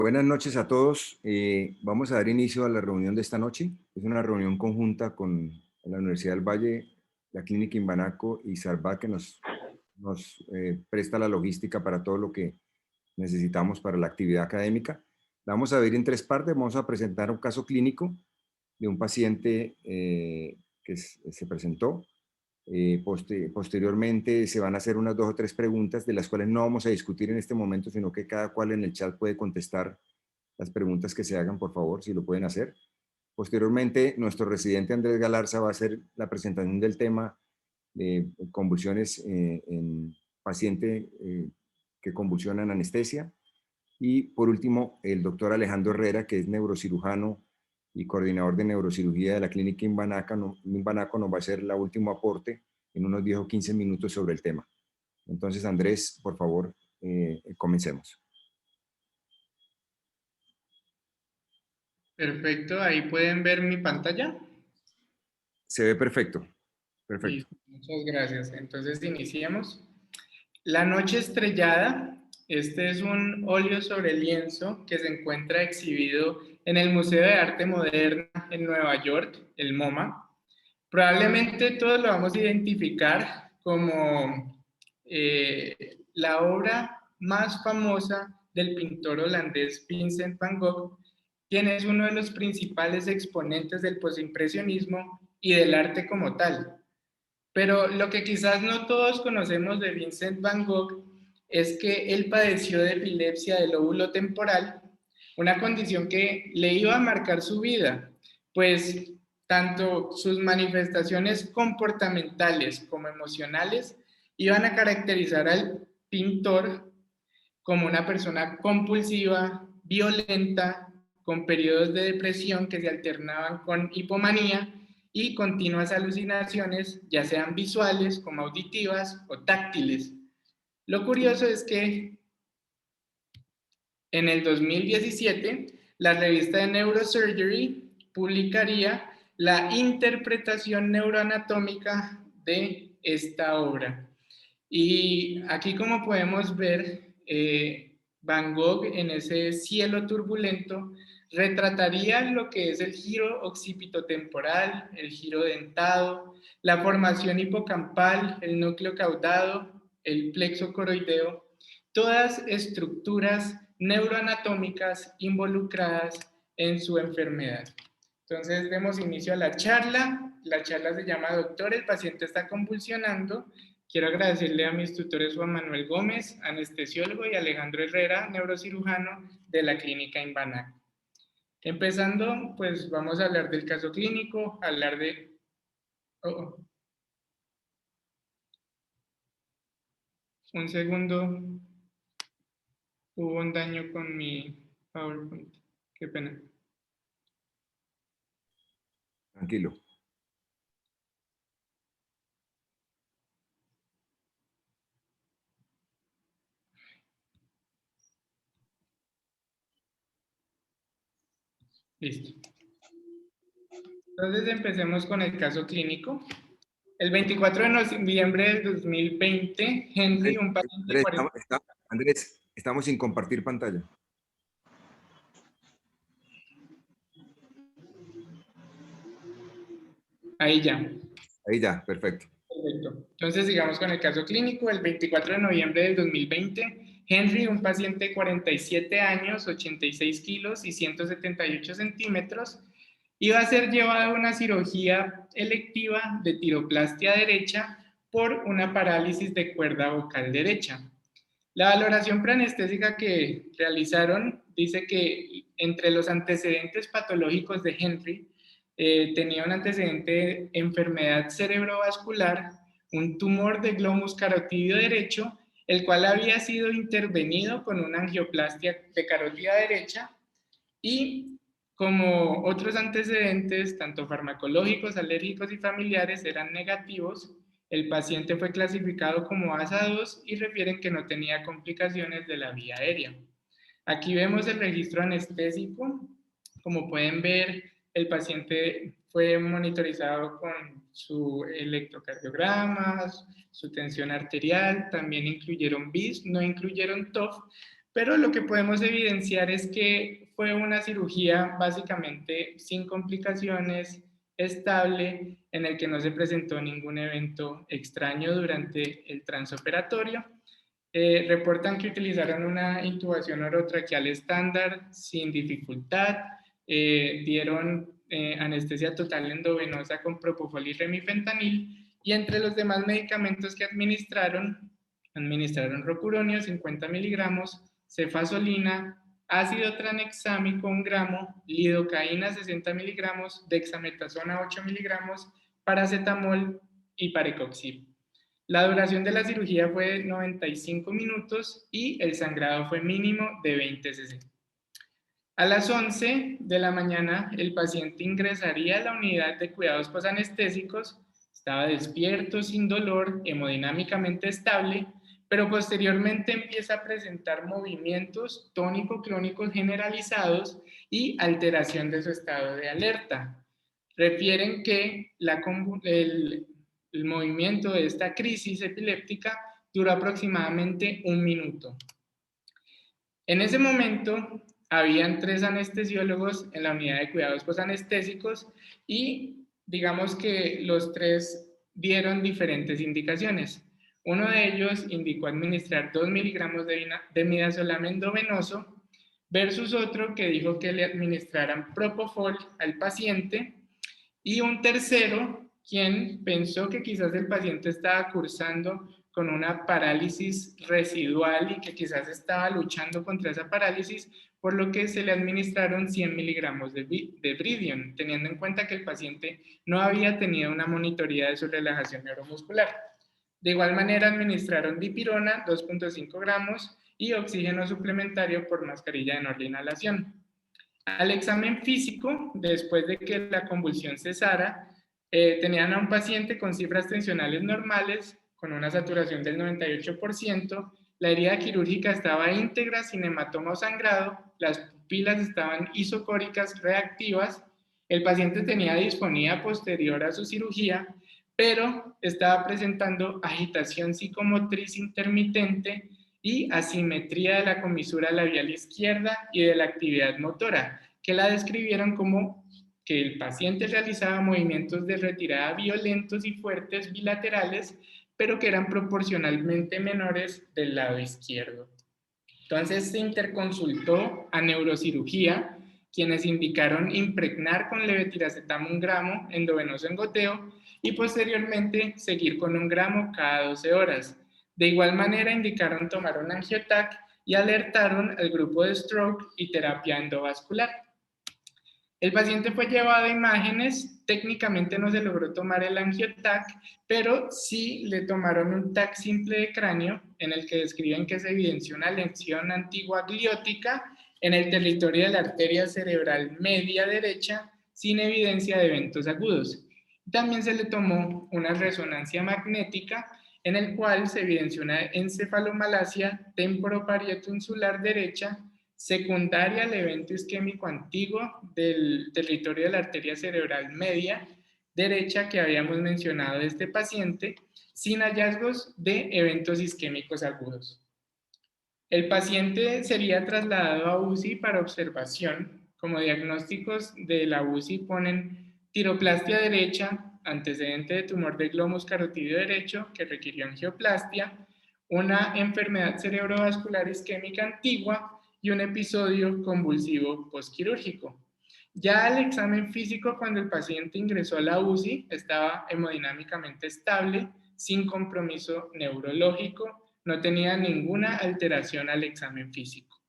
Buenas noches a todos. Vamos a dar inicio a la reunión de esta noche. Es una reunión conjunta con la Universidad del Valle, la Clínica Imbanaco y Sarva, que nos presta la logística para todo lo que necesitamos para la actividad académica. La vamos a ver en tres partes. Vamos a presentar un caso clínico de un paciente que se presentó. Posteriormente se van a hacer unas 2 o 3 preguntas de las cuales no vamos a discutir en este momento, sino que cada cual en el chat puede contestar las preguntas que se hagan, por favor, si lo pueden hacer. Posteriormente, nuestro residente Andrés Galarza va a hacer la presentación del tema de convulsiones en paciente que convulsiona en anestesia. Y por último, el doctor Alejandro Herrera, que es neurocirujano y coordinador de neurocirugía de la clínica Imbanaco, nos va a hacer el último aporte en unos 10 o 15 minutos sobre el tema. Entonces, Andrés, por favor, comencemos. Perfecto, ahí pueden ver mi pantalla. Se ve perfecto. Perfecto. Listo, muchas gracias. Entonces iniciemos. La noche estrellada. Este es un óleo sobre lienzo que se encuentra exhibido en el Museo de Arte Moderna en Nueva York, el MoMA. Probablemente todos lo vamos a identificar como la obra más famosa del pintor holandés Vincent van Gogh, quien es uno de los principales exponentes del postimpresionismo y del arte como tal. Pero lo que quizás no todos conocemos de Vincent van Gogh es que él padeció de epilepsia del lóbulo temporal, una condición que le iba a marcar su vida, pues tanto sus manifestaciones comportamentales como emocionales iban a caracterizar al pintor como una persona compulsiva, violenta, con periodos de depresión que se alternaban con hipomanía y continuas alucinaciones, ya sean visuales, como auditivas o táctiles. Lo curioso es que en el 2017, la revista de Neurosurgery publicaría la interpretación neuroanatómica de esta obra. Y aquí, como podemos ver, Van Gogh en ese cielo turbulento retrataría lo que es el giro occipitotemporal, el giro dentado, la formación hipocampal, el núcleo caudado, el plexo coroideo, todas estructuras neuroanatómicas involucradas en su enfermedad. Entonces, demos inicio a la charla. La charla se llama Doctor, el paciente está convulsionando. Quiero agradecerle a mis tutores Juan Manuel Gómez, anestesiólogo, y Alejandro Herrera, neurocirujano de la clínica Imbanaco. Empezando, pues vamos a hablar del caso clínico, hablar de... Un segundo, hubo un daño con mi PowerPoint. Qué pena. Tranquilo. Listo. Entonces empecemos con el caso clínico. El 24 de noviembre del 2020, Henry, un paciente de 40... Andrés, estamos sin compartir pantalla. Ahí ya. Ahí ya, perfecto. Perfecto. Entonces, sigamos con el caso clínico. El 24 de noviembre del 2020, Henry, un paciente de 47 años, 86 kilos y 178 centímetros, iba a ser llevado a una cirugía electiva de tiroplastia derecha por una parálisis de cuerda vocal derecha. La valoración preanestésica que realizaron dice que entre los antecedentes patológicos de Henry tenía un antecedente de enfermedad cerebrovascular, un tumor de glomus carotídeo derecho, el cual había sido intervenido con una angioplastia de carótida derecha y como otros antecedentes, tanto farmacológicos, alérgicos y familiares, eran negativos, el paciente fue clasificado como ASA2 y refieren que no tenía complicaciones de la vía aérea. Aquí vemos el registro anestésico. Como pueden ver, el paciente fue monitorizado con su electrocardiograma, su tensión arterial, también incluyeron BIS, no incluyeron TOF, pero lo que podemos evidenciar es que fue una cirugía básicamente sin complicaciones, estable, en el que no se presentó ningún evento extraño durante el transoperatorio. Reportan que utilizaron una intubación orotraqueal estándar sin dificultad, dieron anestesia total endovenosa con propofol y remifentanil, y entre los demás medicamentos que administraron rocuronio 50 miligramos, cefazolina, ácido tranexámico 1 gramo, lidocaína 60 miligramos, dexametasona 8 miligramos, paracetamol y parecoxib. La duración de la cirugía fue de 95 minutos y el sangrado fue mínimo de 20 cc. A las 11 de la mañana, el paciente ingresaría a la unidad de cuidados posanestésicos, estaba despierto, sin dolor, hemodinámicamente estable, pero posteriormente empieza a presentar movimientos tónico-clónicos generalizados y alteración de su estado de alerta. Refieren que el movimiento de esta crisis epiléptica duró aproximadamente 1 minuto. En ese momento, habían 3 anestesiólogos en la unidad de cuidados posanestésicos y digamos que los 3 dieron diferentes indicaciones. Uno de ellos indicó administrar 2 miligramos de midazolam endovenoso versus otro que dijo que le administraran propofol al paciente, y un tercero quien pensó que quizás el paciente estaba cursando con una parálisis residual y que quizás estaba luchando contra esa parálisis, por lo que se le administraron 100 miligramos de Bridion, teniendo en cuenta que el paciente no había tenido una monitoría de su relajación neuromuscular. De igual manera, administraron dipirona, 2.5 gramos, y oxígeno suplementario por mascarilla de no inhalación. Al examen físico, después de que la convulsión cesara, tenían a un paciente con cifras tensionales normales, con una saturación del 98%, la herida quirúrgica estaba íntegra, sin hematoma o sangrado, las pupilas estaban isocóricas reactivas, el paciente tenía disfonía posterior a su cirugía, pero estaba presentando agitación psicomotriz intermitente y asimetría de la comisura labial izquierda y de la actividad motora, que la describieron como que el paciente realizaba movimientos de retirada violentos y fuertes bilaterales, pero que eran proporcionalmente menores del lado izquierdo. Entonces se interconsultó a neurocirugía, quienes indicaron impregnar con levetiracetam 1 gramo endovenoso en goteo y posteriormente seguir con 1 gramo cada 12 horas. De igual manera indicaron tomar un angiotac y alertaron al grupo de stroke y terapia endovascular. El paciente fue llevado a imágenes, técnicamente no se logró tomar el angiotac, pero sí le tomaron un TAC simple de cráneo en el que describen que se evidenció una lesión antigua gliótica en el territorio de la arteria cerebral media derecha sin evidencia de eventos agudos. También se le tomó una resonancia magnética en el cual se evidenció una encefalomalacia temporoparieto-insular derecha secundaria al evento isquémico antiguo del territorio de la arteria cerebral media derecha que habíamos mencionado de este paciente, sin hallazgos de eventos isquémicos agudos. El paciente sería trasladado a UCI para observación. Como diagnósticos de la UCI ponen tiroplastia derecha, antecedente de tumor del glomus carotídeo derecho que requirió angioplastia, una enfermedad cerebrovascular isquémica antigua y un episodio convulsivo postquirúrgico. Ya al examen físico, cuando el paciente ingresó a la UCI, estaba hemodinámicamente estable, sin compromiso neurológico, no tenía ninguna alteración al examen físico.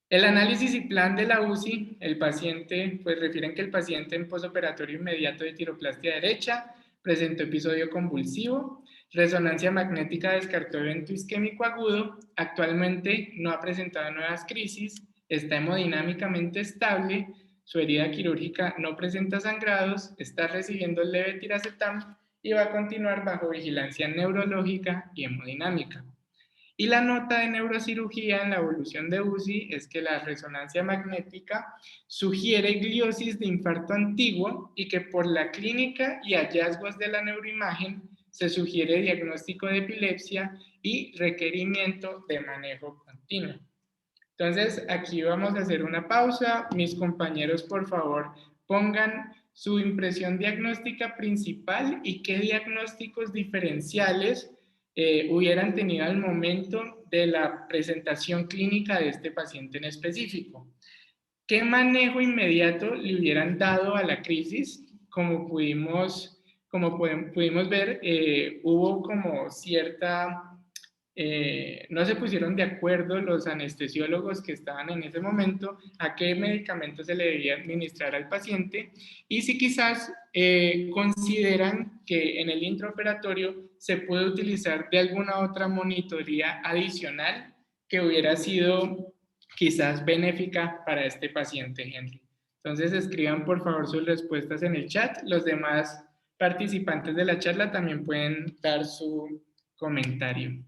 El análisis y plan de la UCI, el paciente, pues refieren que el paciente en posoperatorio inmediato de tiroplastia derecha presentó episodio convulsivo, resonancia magnética descartó evento isquémico agudo, actualmente no ha presentado nuevas crisis, está hemodinámicamente estable, su herida quirúrgica no presenta sangrados, está recibiendo levetiracetam y va a continuar bajo vigilancia neurológica y hemodinámica. Y la nota de neurocirugía en la evolución de UCI es que la resonancia magnética sugiere gliosis de infarto antiguo y que por la clínica y hallazgos de la neuroimagen se sugiere diagnóstico de epilepsia y requerimiento de manejo continuo. Entonces, aquí vamos a hacer una pausa. Mis compañeros, por favor, pongan su impresión diagnóstica principal y qué diagnósticos diferenciales hubieran tenido al momento de la presentación clínica de este paciente en específico. ¿Qué manejo inmediato le hubieran dado a la crisis? Como pudimos ver, hubo como cierta... no se pusieron de acuerdo los anestesiólogos que estaban en ese momento a qué medicamento se le debía administrar al paciente y si quizás consideran que en el intraoperatorio se puede utilizar de alguna otra monitoría adicional que hubiera sido quizás benéfica para este paciente, Henry. Entonces escriban por favor sus respuestas en el chat. Los demás participantes de la charla también pueden dar su comentario.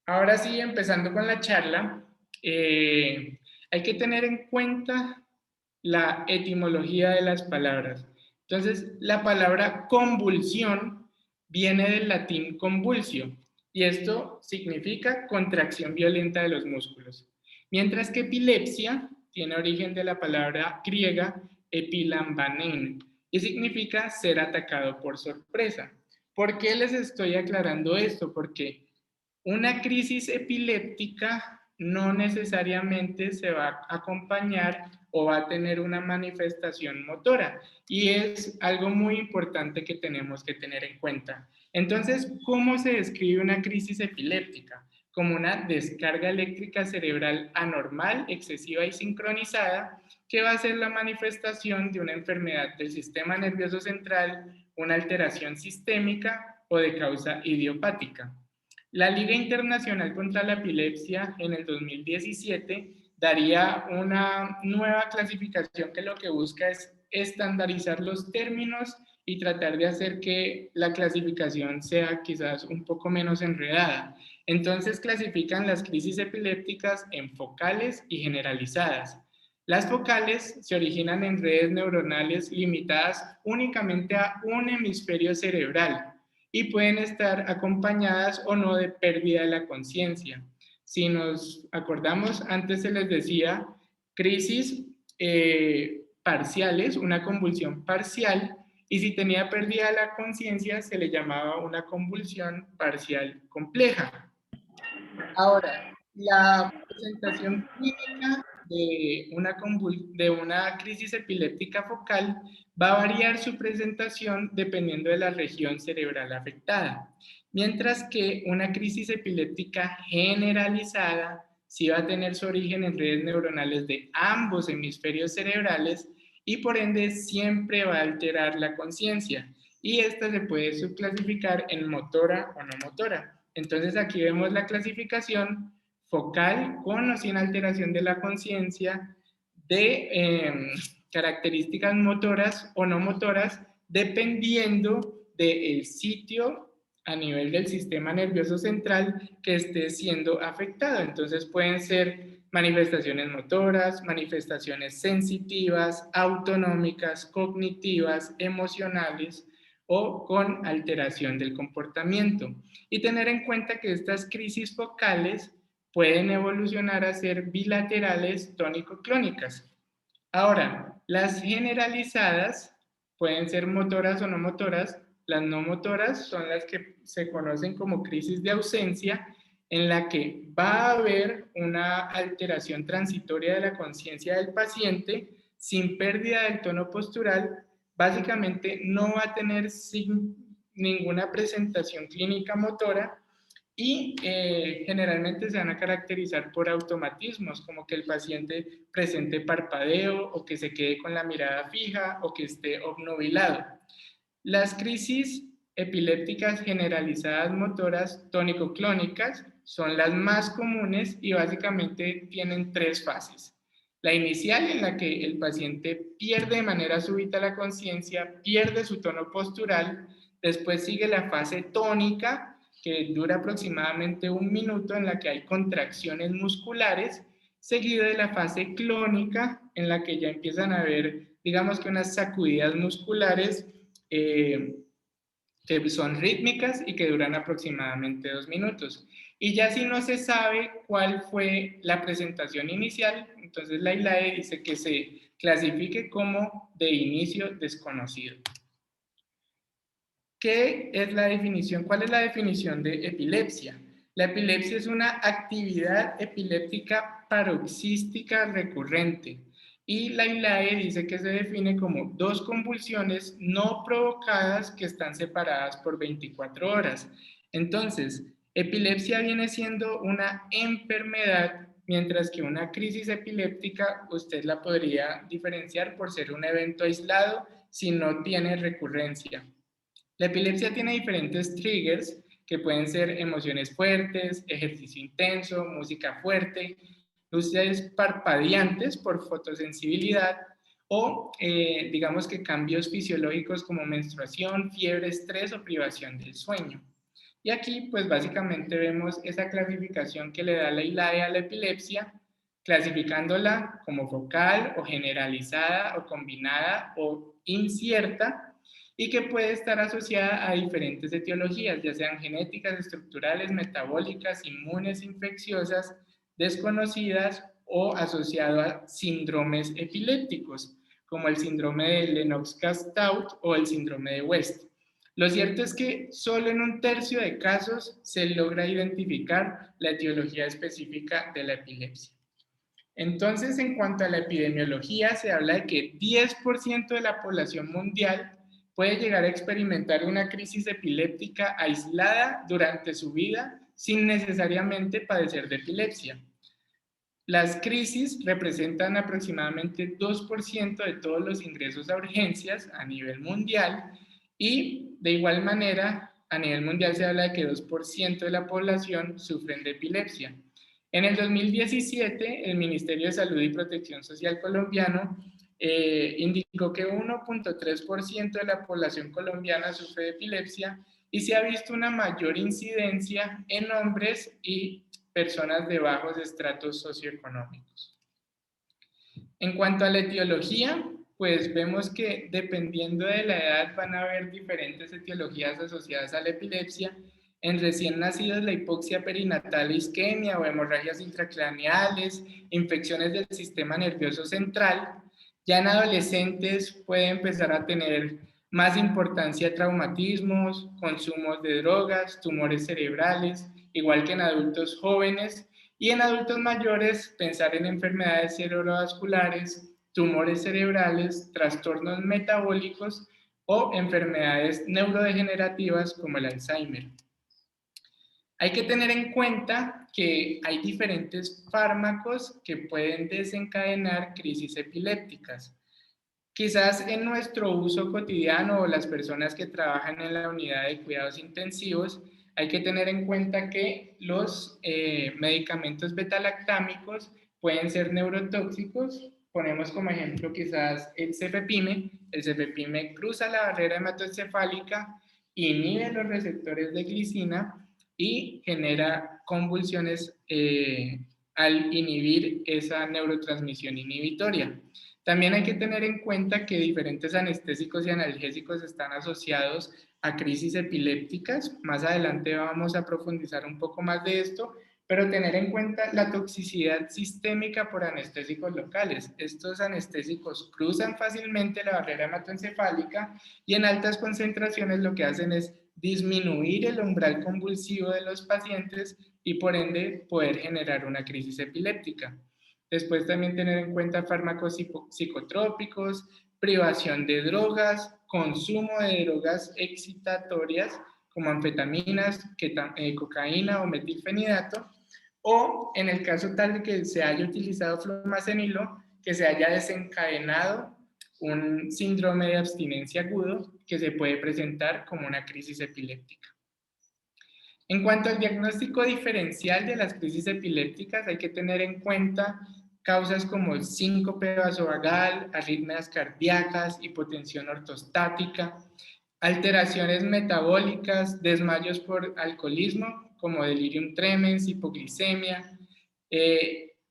Ahora sí, empezando con la charla, hay que tener en cuenta la etimología de las palabras. Entonces, la palabra convulsión viene del latín convulsio, y esto significa contracción violenta de los músculos. Mientras que epilepsia tiene origen de la palabra griega epilambanein, y significa ser atacado por sorpresa. ¿Por qué les estoy aclarando esto? Porque una crisis epiléptica no necesariamente se va a acompañar o va a tener una manifestación motora, y es algo muy importante que tenemos que tener en cuenta. Entonces, ¿cómo se describe una crisis epiléptica? Como una descarga eléctrica cerebral anormal, excesiva y sincronizada, que va a ser la manifestación de una enfermedad del sistema nervioso central, una alteración sistémica o de causa idiopática. La Liga Internacional contra la Epilepsia en el 2017 daría una nueva clasificación que lo que busca es estandarizar los términos y tratar de hacer que la clasificación sea quizás un poco menos enredada. Entonces clasifican las crisis epilépticas en focales y generalizadas. Las focales se originan en redes neuronales limitadas únicamente a un hemisferio cerebral y pueden estar acompañadas o no de pérdida de la conciencia. Si nos acordamos, antes se les decía crisis parciales, una convulsión parcial, y si tenía pérdida de la conciencia se le llamaba una convulsión parcial compleja. Ahora, la presentación clínica de una crisis epiléptica focal va a variar su presentación dependiendo de la región cerebral afectada, mientras que una crisis epiléptica generalizada sí va a tener su origen en redes neuronales de ambos hemisferios cerebrales y por ende siempre va a alterar la conciencia, y esta se puede subclasificar en motora o no motora. Entonces aquí vemos la clasificación focal con o sin alteración de la conciencia, de características motoras o no motoras, dependiendo del sitio a nivel del sistema nervioso central que esté siendo afectado. Entonces pueden ser manifestaciones motoras, manifestaciones sensitivas, autonómicas, cognitivas, emocionales o con alteración del comportamiento. Y tener en cuenta que estas crisis focales pueden evolucionar a ser bilaterales tónico-clónicas. Ahora, las generalizadas pueden ser motoras o no motoras. Las no motoras son las que se conocen como crisis de ausencia, en la que va a haber una alteración transitoria de la conciencia del paciente sin pérdida del tono postural. Básicamente no va a tener ninguna presentación clínica motora, y generalmente se van a caracterizar por automatismos, como que el paciente presente parpadeo o que se quede con la mirada fija o que esté obnubilado. Las crisis epilépticas generalizadas motoras tónico-clónicas son las más comunes y básicamente tienen tres fases. La inicial, en la que el paciente pierde de manera súbita la conciencia, pierde su tono postural. Después sigue la fase tónica, que dura aproximadamente 1 minuto, en la que hay contracciones musculares, seguido de la fase clónica, en la que ya empiezan a haber, digamos que unas sacudidas musculares que son rítmicas y que duran aproximadamente 2 minutos. Y ya si no se sabe cuál fue la presentación inicial, entonces la ILAE dice que se clasifique como de inicio desconocido. ¿Qué es la definición? ¿Cuál es la definición de epilepsia? La epilepsia es una actividad epiléptica paroxística recurrente y la ILAE dice que se define como 2 convulsiones no provocadas que están separadas por 24 horas. Entonces, epilepsia viene siendo una enfermedad, mientras que una crisis epiléptica usted la podría diferenciar por ser un evento aislado si no tiene recurrencia. La epilepsia tiene diferentes triggers que pueden ser emociones fuertes, ejercicio intenso, música fuerte, luces parpadeantes por fotosensibilidad o digamos que cambios fisiológicos como menstruación, fiebre, estrés o privación del sueño. Y aquí pues básicamente vemos esa clasificación que le da la ILAE a la epilepsia, clasificándola como focal o generalizada o combinada o incierta, y que puede estar asociada a diferentes etiologías, ya sean genéticas, estructurales, metabólicas, inmunes, infecciosas, desconocidas o asociado a síndromes epilépticos, como el síndrome de Lennox-Gastaut o el síndrome de West. Lo cierto es que solo en 1/3 de casos se logra identificar la etiología específica de la epilepsia. Entonces, en cuanto a la epidemiología, se habla de que 10% de la población mundial puede llegar a experimentar una crisis epiléptica aislada durante su vida sin necesariamente padecer de epilepsia. Las crisis representan aproximadamente 2% de todos los ingresos a urgencias a nivel mundial y de igual manera a nivel mundial se habla de que 2% de la población sufren de epilepsia. En el 2017, el Ministerio de Salud y Protección Social colombiano indicó que 1.3% de la población colombiana sufre de epilepsia y se ha visto una mayor incidencia en hombres y personas de bajos estratos socioeconómicos. En cuanto a la etiología, pues vemos que dependiendo de la edad van a haber diferentes etiologías asociadas a la epilepsia. En recién nacidos, la hipoxia perinatal, isquemia o hemorragias intracraneales, infecciones del sistema nervioso central. Ya en adolescentes puede empezar a tener más importancia traumatismos, consumos de drogas, tumores cerebrales, igual que en adultos jóvenes. Y en adultos mayores, pensar en enfermedades cerebrovasculares, tumores cerebrales, trastornos metabólicos o enfermedades neurodegenerativas como el Alzheimer. Hay que tener en cuenta que hay diferentes fármacos que pueden desencadenar crisis epilépticas. Quizás en nuestro uso cotidiano o las personas que trabajan en la unidad de cuidados intensivos, hay que tener en cuenta que los medicamentos betalactámicos pueden ser neurotóxicos. Ponemos como ejemplo quizás el cefepime. El cefepime cruza la barrera hematoencefálica, inhibe los receptores de glicina y genera convulsiones al inhibir esa neurotransmisión inhibitoria. También hay que tener en cuenta que diferentes anestésicos y analgésicos están asociados a crisis epilépticas. Más adelante vamos a profundizar un poco más de esto, pero tener en cuenta la toxicidad sistémica por anestésicos locales. Estos anestésicos cruzan fácilmente la barrera hematoencefálica y en altas concentraciones lo que hacen es disminuir el umbral convulsivo de los pacientes y por ende poder generar una crisis epiléptica. Después también tener en cuenta fármacos psicotrópicos, privación de drogas, consumo de drogas excitatorias como anfetaminas, cocaína o metilfenidato, o en el caso tal de que se haya utilizado flumazenilo, que se haya desencadenado un síndrome de abstinencia agudo que se puede presentar como una crisis epiléptica. En cuanto al diagnóstico diferencial de las crisis epilépticas, hay que tener en cuenta causas como síncope vasovagal, arritmias cardíacas, hipotensión ortostática, alteraciones metabólicas, desmayos por alcoholismo como delirium tremens, hipoglicemia,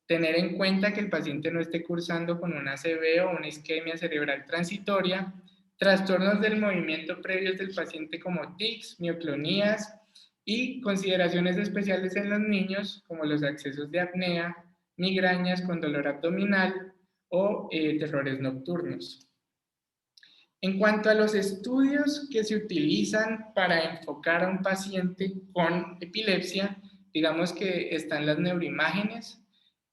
tener en cuenta que el paciente no esté cursando con una ACV o una isquemia cerebral transitoria, trastornos del movimiento previos del paciente como tics, mioclonías y consideraciones especiales en los niños como los accesos de apnea, migrañas con dolor abdominal o terrores nocturnos. En cuanto a los estudios que se utilizan para enfocar a un paciente con epilepsia, digamos que están las neuroimágenes.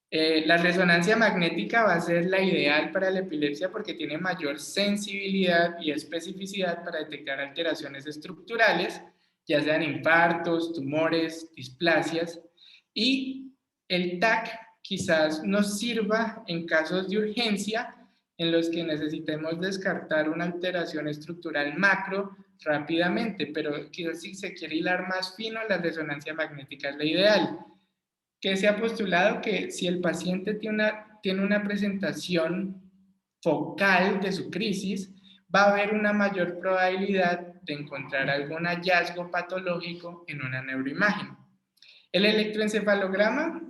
La resonancia magnética va a ser la ideal para la epilepsia porque tiene mayor sensibilidad y especificidad para detectar alteraciones estructurales, ya sean infartos, tumores, displasias, y el TAC quizás nos sirva en casos de urgencia en los que necesitemos descartar una alteración estructural macro rápidamente, pero quizás si se quiere hilar más fino, la resonancia magnética es la ideal. Que se ha postulado que si el paciente tiene una presentación focal de su crisis, va a haber una mayor probabilidad de encontrar algún hallazgo patológico en una neuroimagen. El electroencefalograma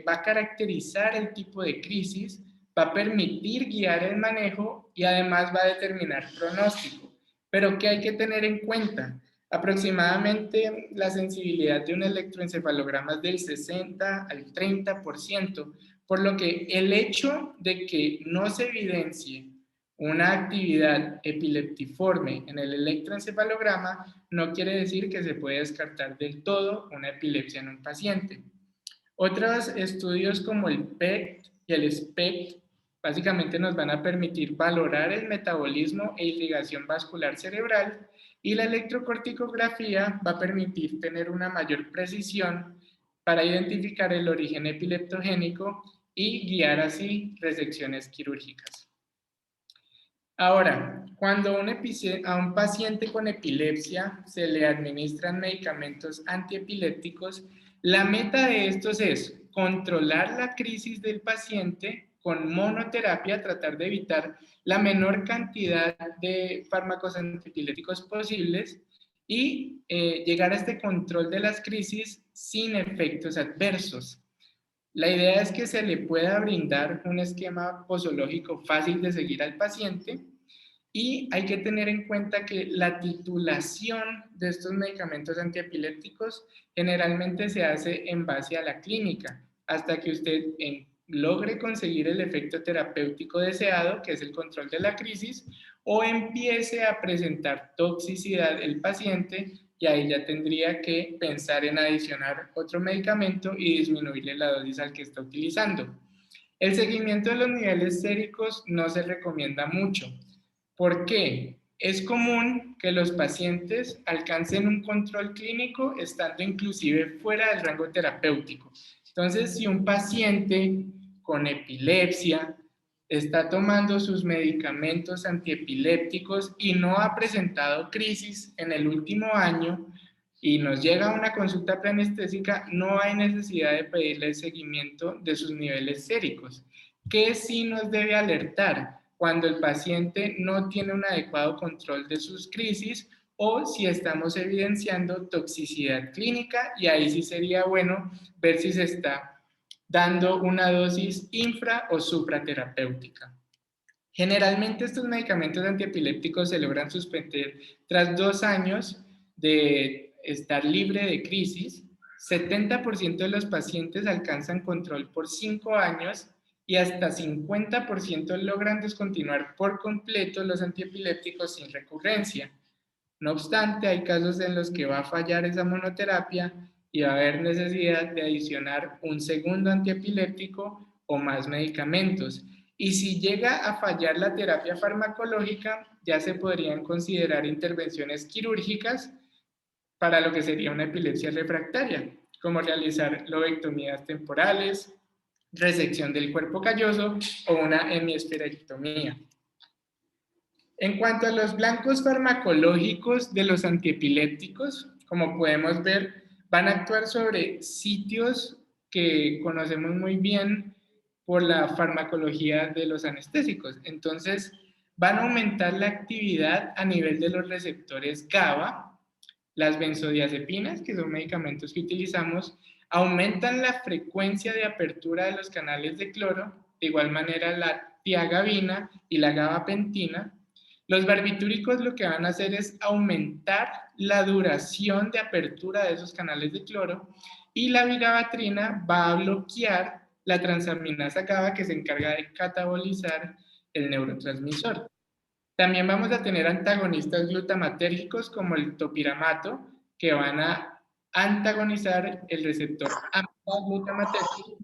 va a caracterizar el tipo de crisis, va a permitir guiar el manejo y además va a determinar pronóstico. Pero ¿qué hay que tener en cuenta? Aproximadamente la sensibilidad de un electroencefalograma es del 60 al 30%, por lo que el hecho de que no se evidencie una actividad epileptiforme en el electroencefalograma no quiere decir que se puede descartar del todo una epilepsia en un paciente. Otros estudios como el PET y el SPECT básicamente nos van a permitir valorar el metabolismo e irrigación vascular cerebral y la electrocorticografía va a permitir tener una mayor precisión para identificar el origen epileptogénico y guiar así resecciones quirúrgicas. Ahora, cuando a un paciente con epilepsia se le administran medicamentos antiepilépticos, la meta de estos es controlar la crisis del paciente con monoterapia, tratar de evitar la menor cantidad de fármacos antiepilépticos posibles y llegar a este control de las crisis sin efectos adversos. La idea es que se le pueda brindar un esquema posológico fácil de seguir al paciente y hay que tener en cuenta que la titulación de estos medicamentos antiepilépticos generalmente se hace en base a la clínica, hasta que usted logre conseguir el efecto terapéutico deseado, que es el control de la crisis, o empiece a presentar toxicidad el paciente y ahí ya tendría que pensar en adicionar otro medicamento y disminuirle la dosis al que está utilizando. El seguimiento de los niveles séricos no se recomienda mucho. ¿Por qué? Es común que los pacientes alcancen un control clínico estando inclusive fuera del rango terapéutico. Entonces, si un paciente con epilepsia está tomando sus medicamentos antiepilépticos y no ha presentado crisis en el último año y nos llega a una consulta preanestésica, no hay necesidad de pedirle el seguimiento de sus niveles séricos. ¿Qué sí nos debe alertar? Cuando el paciente no tiene un adecuado control de sus crisis o si estamos evidenciando toxicidad clínica, y ahí sí sería bueno ver si se está dando una dosis infra o supraterapéutica. Generalmente estos medicamentos antiepilépticos se logran suspender tras 2 años de estar libre de crisis. 70% de los pacientes alcanzan control por 5 años y hasta 50% logran descontinuar por completo los antiepilépticos sin recurrencia. No obstante, hay casos en los que va a fallar esa monoterapia y va a haber necesidad de adicionar un segundo antiepiléptico o más medicamentos. Y si llega a fallar la terapia farmacológica, ya se podrían considerar intervenciones quirúrgicas para lo que sería una epilepsia refractaria, como realizar lobectomías temporales, resección del cuerpo calloso o una hemiesferectomía. En cuanto a los blancos farmacológicos de los antiepilépticos, como podemos ver, van a actuar sobre sitios que conocemos muy bien por la farmacología de los anestésicos. Entonces, van a aumentar la actividad a nivel de los receptores GABA. Las benzodiazepinas, que son medicamentos que utilizamos, aumentan la frecuencia de apertura de los canales de cloro, de igual manera la tiagabina y la gabapentina. Los barbitúricos lo que van a hacer es aumentar la duración de apertura de esos canales de cloro, y la vigabatrina va a bloquear la transaminasa GABA que se encarga de catabolizar el neurotransmisor. También vamos a tener antagonistas glutamatérgicos como el topiramato, que van a antagonizar el receptor AMPA-glutamatérgico,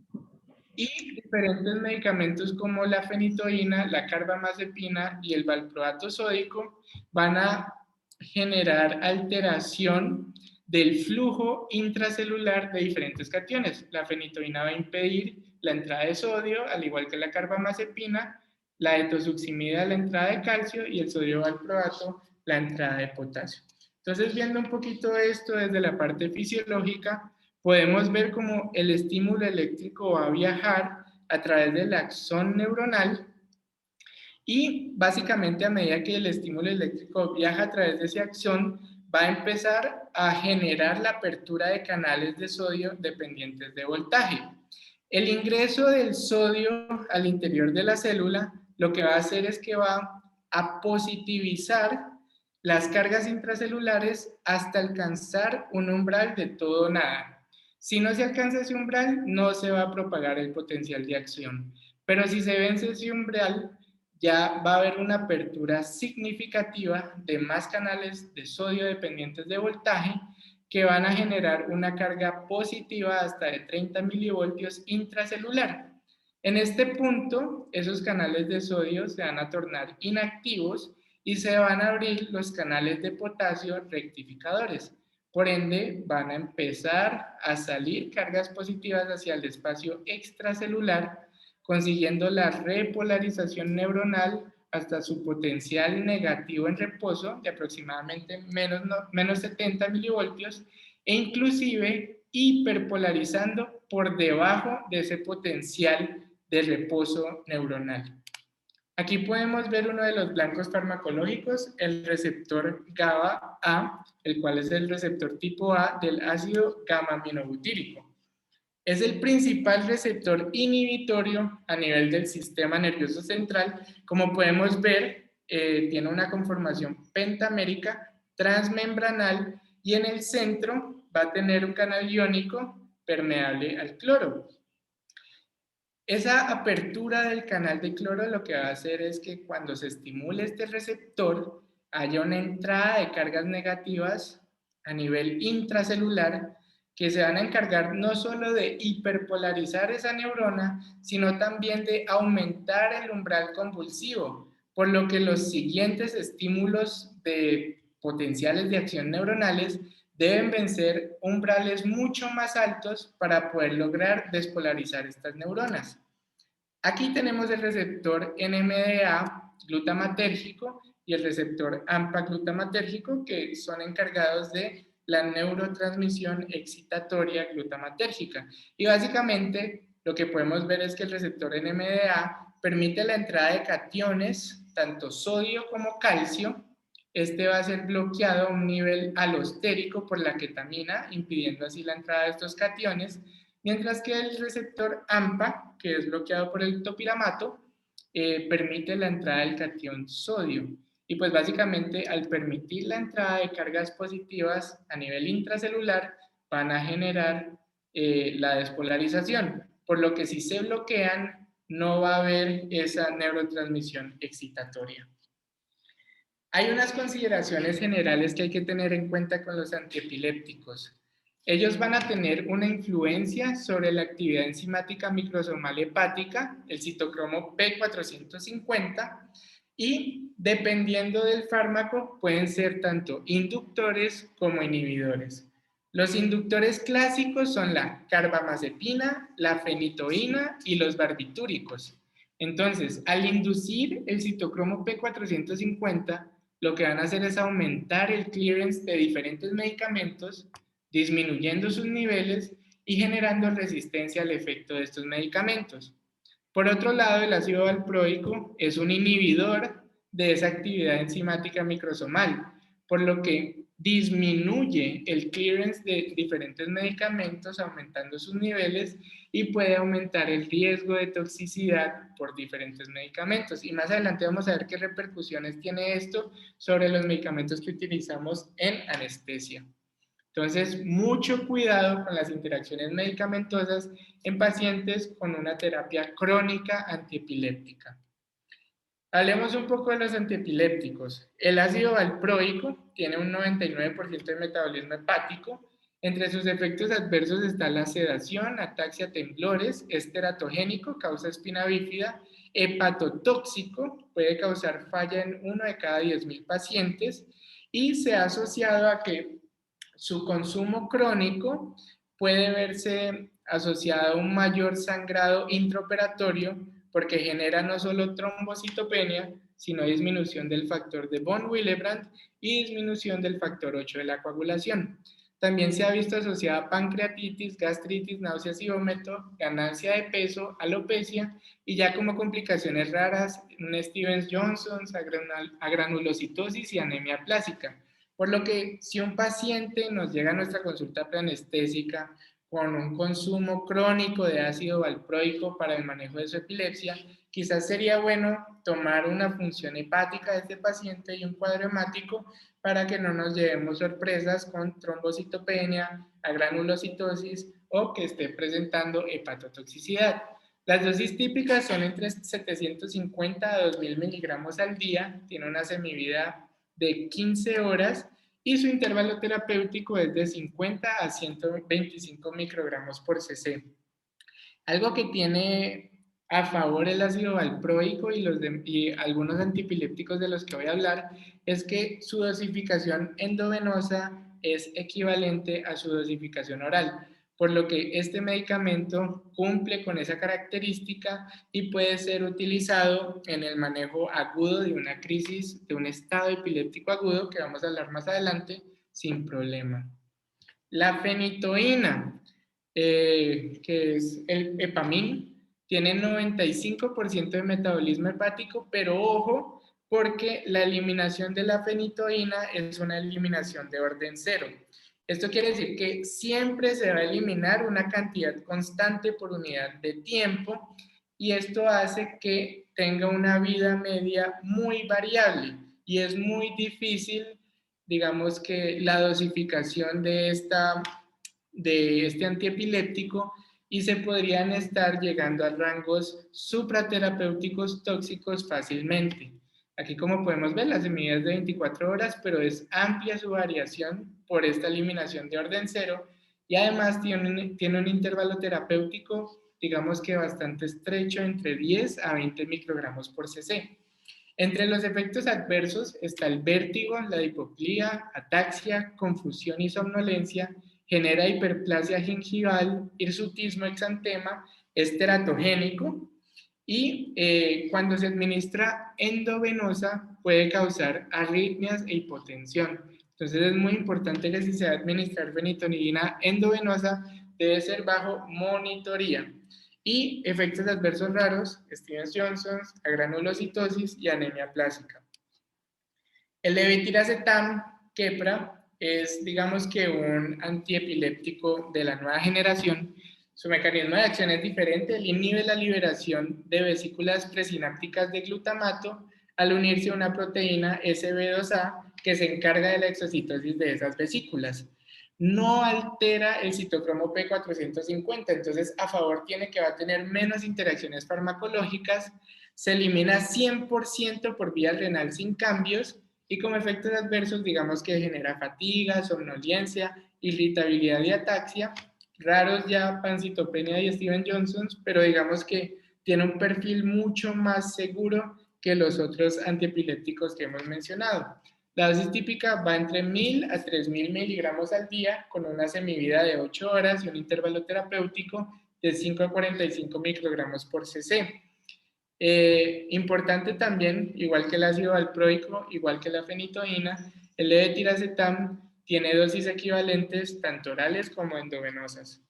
y diferentes medicamentos como la fenitoína, la carbamazepina y el valproato sódico van a generar alteración del flujo intracelular de diferentes cationes. La fenitoína va a impedir la entrada de sodio, al igual que la carbamazepina, la etosuximida la entrada de calcio y el sodio valproato la entrada de potasio. Entonces, viendo un poquito esto desde la parte fisiológica, podemos ver cómo el estímulo eléctrico va a viajar a través del axón neuronal, y básicamente a medida que el estímulo eléctrico viaja a través de ese axón, va a empezar a generar la apertura de canales de sodio dependientes de voltaje. El ingreso del sodio al interior de la célula lo que va a hacer es que va a positivizar las cargas intracelulares hasta alcanzar un umbral de todo o nada. Si no se alcanza ese umbral, no se va a propagar el potencial de acción. Pero si se vence ese umbral, ya va a haber una apertura significativa de más canales de sodio dependientes de voltaje que van a generar una carga positiva hasta de 30 milivoltios intracelular. En este punto, esos canales de sodio se van a tornar inactivos y se van a abrir los canales de potasio rectificadores. Por ende, van a empezar a salir cargas positivas hacia el espacio extracelular, consiguiendo la repolarización neuronal hasta su potencial negativo en reposo de aproximadamente menos 70 milivoltios, e inclusive hiperpolarizando por debajo de ese potencial de reposo neuronal. Aquí podemos ver uno de los blancos farmacológicos, el receptor GABA-A, el cual es el receptor tipo A del ácido gamma-aminobutírico. Es el principal receptor inhibitorio a nivel del sistema nervioso central. Como podemos ver, tiene una conformación pentamérica transmembranal, y en el centro va a tener un canal iónico permeable al cloro. Esa apertura del canal de cloro lo que va a hacer es que cuando se estimule este receptor haya una entrada de cargas negativas a nivel intracelular que se van a encargar no solo de hiperpolarizar esa neurona, sino también de aumentar el umbral convulsivo, por lo que los siguientes estímulos de potenciales de acción neuronales deben vencer umbrales mucho más altos para poder lograr despolarizar estas neuronas. Aquí tenemos el receptor NMDA glutamatérgico y el receptor AMPA glutamatérgico, que son encargados de la neurotransmisión excitatoria glutamatérgica. Y básicamente lo que podemos ver es que el receptor NMDA permite la entrada de cationes, tanto sodio como calcio. Este va a ser bloqueado a un nivel alostérico por la ketamina, impidiendo así la entrada de estos cationes, mientras que el receptor AMPA, que es bloqueado por el topiramato, permite la entrada del catión sodio. Y pues básicamente al permitir la entrada de cargas positivas a nivel intracelular, van a generar la despolarización, por lo que si se bloquean, no va a haber esa neurotransmisión excitatoria. Hay unas consideraciones generales que hay que tener en cuenta con los antiepilépticos. Ellos van a tener una influencia sobre la actividad enzimática microsomal hepática, el citocromo P450, y dependiendo del fármaco pueden ser tanto inductores como inhibidores. Los inductores clásicos son la carbamazepina, la fenitoína y los barbitúricos. Entonces, al inducir el citocromo P450, lo que van a hacer es aumentar el clearance de diferentes medicamentos, disminuyendo sus niveles y generando resistencia al efecto de estos medicamentos. Por otro lado, el ácido valproico es un inhibidor de esa actividad enzimática microsomal, por lo que disminuye el clearance de diferentes medicamentos, aumentando sus niveles, y puede aumentar el riesgo de toxicidad por diferentes medicamentos. Y más adelante vamos a ver qué repercusiones tiene esto sobre los medicamentos que utilizamos en anestesia. Entonces, mucho cuidado con las interacciones medicamentosas en pacientes con una terapia crónica antiepiléptica. Hablemos un poco de los antiepilépticos. El ácido valproico tiene un 99% de metabolismo hepático. Entre sus efectos adversos está la sedación, ataxia, temblores, es teratogénico, causa espina bífida, hepatotóxico, puede causar falla en 1 de cada 10.000 pacientes, y se ha asociado a que su consumo crónico puede verse asociado a un mayor sangrado intraoperatorio, porque genera no solo trombocitopenia, sino disminución del factor de von Willebrand y disminución del factor 8 de la coagulación. También se ha visto asociada a pancreatitis, gastritis, náuseas y vómito, ganancia de peso, alopecia, y ya como complicaciones raras, un Stevens-Johnson, agranulocitosis y anemia plástica. Por lo que si un paciente nos llega a nuestra consulta preanestésica con un consumo crónico de ácido valproico para el manejo de su epilepsia, quizás sería bueno tomar una función hepática de este paciente y un cuadro hemático para que no nos llevemos sorpresas con trombocitopenia, agranulocitosis o que esté presentando hepatotoxicidad. Las dosis típicas son entre 750 a 2000 miligramos al día, tiene una semivida de 15 horas y su intervalo terapéutico es de 50 a 125 microgramos por cc. Algo que tiene a favor el ácido valproico y algunos antipilépticos de los que voy a hablar es que su dosificación endovenosa es equivalente a su dosificación oral, por lo que este medicamento cumple con esa característica y puede ser utilizado en el manejo agudo de una crisis, de un estado epiléptico agudo, que vamos a hablar más adelante, sin problema. La fenitoína, que es el Epamin, tiene 95% de metabolismo hepático, pero ojo, porque la eliminación de la fenitoína es una eliminación de orden cero. Esto quiere decir que siempre se va a eliminar una cantidad constante por unidad de tiempo, y esto hace que tenga una vida media muy variable y es muy difícil, digamos, que la dosificación de este antiepiléptico, y se podrían estar llegando a rangos supraterapéuticos tóxicos fácilmente. Aquí, como podemos ver, la semilla es de 24 horas, pero es amplia su variación por esta eliminación de orden cero, y además tiene un intervalo terapéutico, digamos que bastante estrecho, entre 10 a 20 microgramos por cc. Entre los efectos adversos está el vértigo, la hipoplía, ataxia, confusión y somnolencia, genera hiperplasia gingival, hirsutismo, exantema, es teratogénico, y cuando se administra endovenosa puede causar arritmias e hipotensión. Entonces es muy importante que si se va a administrar fenitoína endovenosa debe ser bajo monitoría. Y efectos adversos raros, Stevens-Johnson, agranulocitosis y anemia plástica. El levetiracetam, Keppra, es, digamos, que un antiepiléptico de la nueva generación. Su mecanismo de acción es diferente, él inhibe la liberación de vesículas presinápticas de glutamato al unirse a una proteína SB2A que se encarga de la exocitosis de esas vesículas. No altera el citocromo P450, entonces a favor tiene que va a tener menos interacciones farmacológicas, se elimina 100% por vía renal sin cambios, y como efectos adversos, digamos que genera fatiga, somnolencia, irritabilidad y ataxia, raros ya pancitopenia y Stevens-Johnson, pero digamos que tiene un perfil mucho más seguro que los otros antiepilépticos que hemos mencionado. La dosis típica va entre 1000 a 3000 miligramos al día, con una semivida de 8 horas y un intervalo terapéutico de 5 a 45 microgramos por cc. Importante también, igual que el ácido valproico, igual que la fenitoína, el levetiracetam tiene dosis equivalentes tanto orales como endovenosas.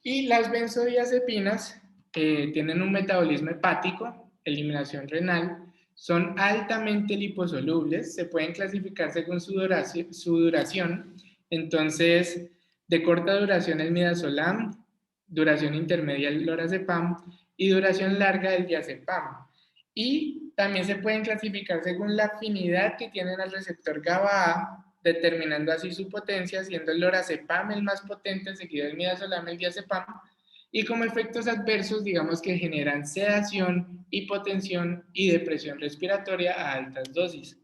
Y las benzodiazepinas tienen un metabolismo hepático, eliminación renal, son altamente liposolubles, se pueden clasificar según su duración. Entonces, de corta duración el midazolam, duración intermedia el lorazepam y duración larga el diazepam. Y también se pueden clasificar según la afinidad que tienen al receptor GABA-A, determinando así su potencia, siendo el lorazepam el más potente, seguido el midazolam, el diazepam, y como efectos adversos, digamos que generan sedación, hipotensión y depresión respiratoria a altas dosis.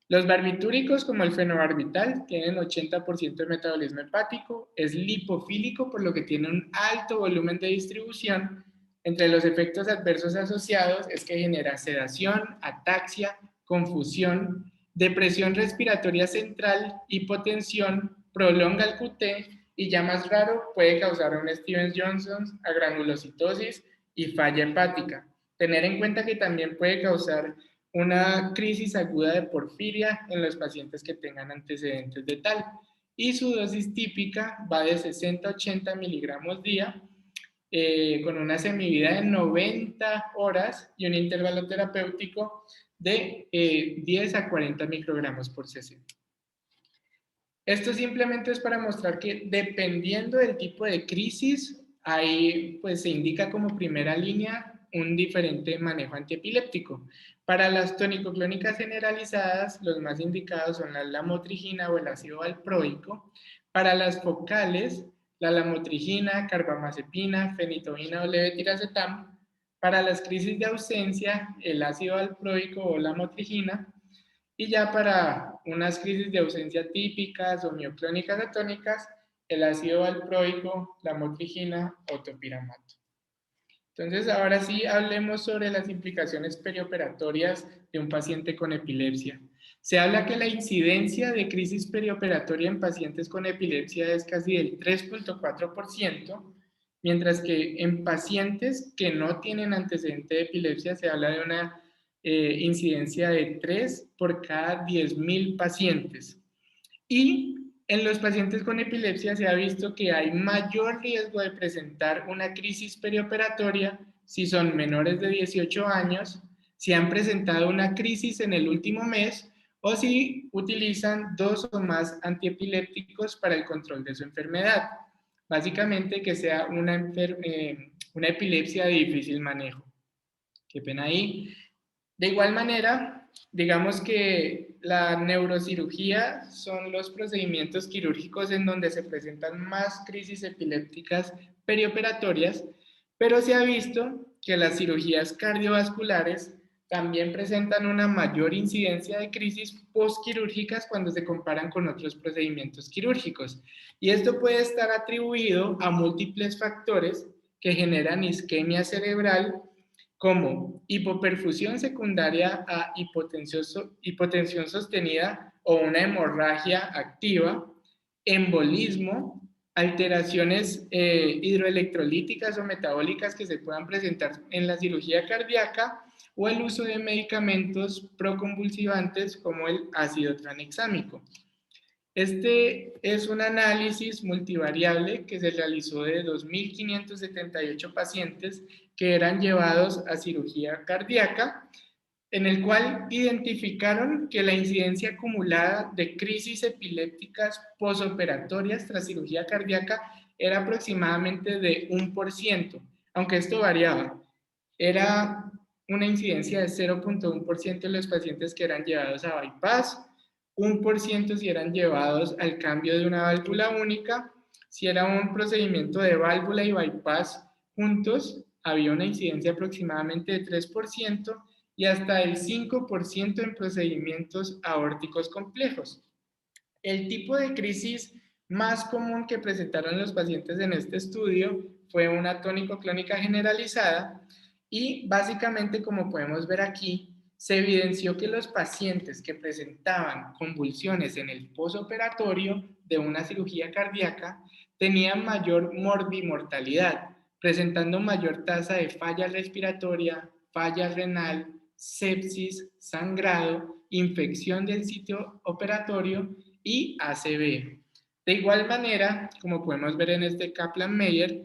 Los barbitúricos, como el fenobarbital, tienen 80% de metabolismo hepático, es lipofílico, por lo que tiene un alto volumen de distribución. Entre los efectos adversos asociados es que genera sedación, ataxia, confusión, depresión respiratoria central, hipotensión, prolonga el QT y ya más raro puede causar un Stevens-Johnson, agranulocitosis y falla hepática. Tener en cuenta que también puede causar una crisis aguda de porfiria en los pacientes que tengan antecedentes de tal. Y su dosis típica va de 60 a 80 miligramos día, con una semivida de 90 horas y un intervalo terapéutico de 10 a 40 microgramos por cc. Esto simplemente es para mostrar que dependiendo del tipo de crisis, ahí pues se indica como primera línea un diferente manejo antiepiléptico. Para las tonicoclónicas generalizadas, los más indicados son la lamotrigina o el ácido valproico. Para las focales, la lamotrigina, carbamazepina, fenitoína o levetiracetam. Para las crisis de ausencia, el ácido valproico o lamotrigina. Y ya para unas crisis de ausencia típicas o mioclónicas atónicas, el ácido valproico, la motrigina o topiramato. Entonces, ahora sí hablemos sobre las implicaciones perioperatorias de un paciente con epilepsia. Se habla que la incidencia de crisis perioperatoria en pacientes con epilepsia es casi del 3.4%, mientras que en pacientes que no tienen antecedente de epilepsia se habla de una incidencia de 3 por cada 10.000 pacientes. Y en los pacientes con epilepsia se ha visto que hay mayor riesgo de presentar una crisis perioperatoria si son menores de 18 años, si han presentado una crisis en el último mes o si utilizan 2 o más antiepilépticos para el control de su enfermedad. Básicamente que sea una epilepsia de difícil manejo. Qué pena ahí. De igual manera, digamos que la neurocirugía son los procedimientos quirúrgicos en donde se presentan más crisis epilépticas perioperatorias, pero se ha visto que las cirugías cardiovasculares también presentan una mayor incidencia de crisis postquirúrgicas cuando se comparan con otros procedimientos quirúrgicos. Y esto puede estar atribuido a múltiples factores que generan isquemia cerebral, como hipoperfusión secundaria a hipotensión sostenida o una hemorragia activa, embolismo, alteraciones hidroelectrolíticas o metabólicas que se puedan presentar en la cirugía cardíaca o el uso de medicamentos proconvulsivantes como el ácido tranexámico. Este es un análisis multivariable que se realizó de 2.578 pacientes que eran llevados a cirugía cardíaca, en el cual identificaron que la incidencia acumulada de crisis epilépticas posoperatorias tras cirugía cardíaca era aproximadamente de 1%, aunque esto variaba. Era una incidencia de 0.1% en los pacientes que eran llevados a bypass, 1% si eran llevados al cambio de una válvula única. Si era un procedimiento de válvula y bypass juntos, había una incidencia aproximadamente de 3% y hasta el 5% en procedimientos aórticos complejos. El tipo de crisis más común que presentaron los pacientes en este estudio fue una tónico-clónica generalizada y básicamente, como podemos ver aquí, se evidenció que los pacientes que presentaban convulsiones en el posoperatorio de una cirugía cardíaca tenían mayor morbimortalidad, presentando mayor tasa de falla respiratoria, falla renal, sepsis, sangrado, infección del sitio operatorio y ACV. De igual manera, como podemos ver en este Kaplan-Meier,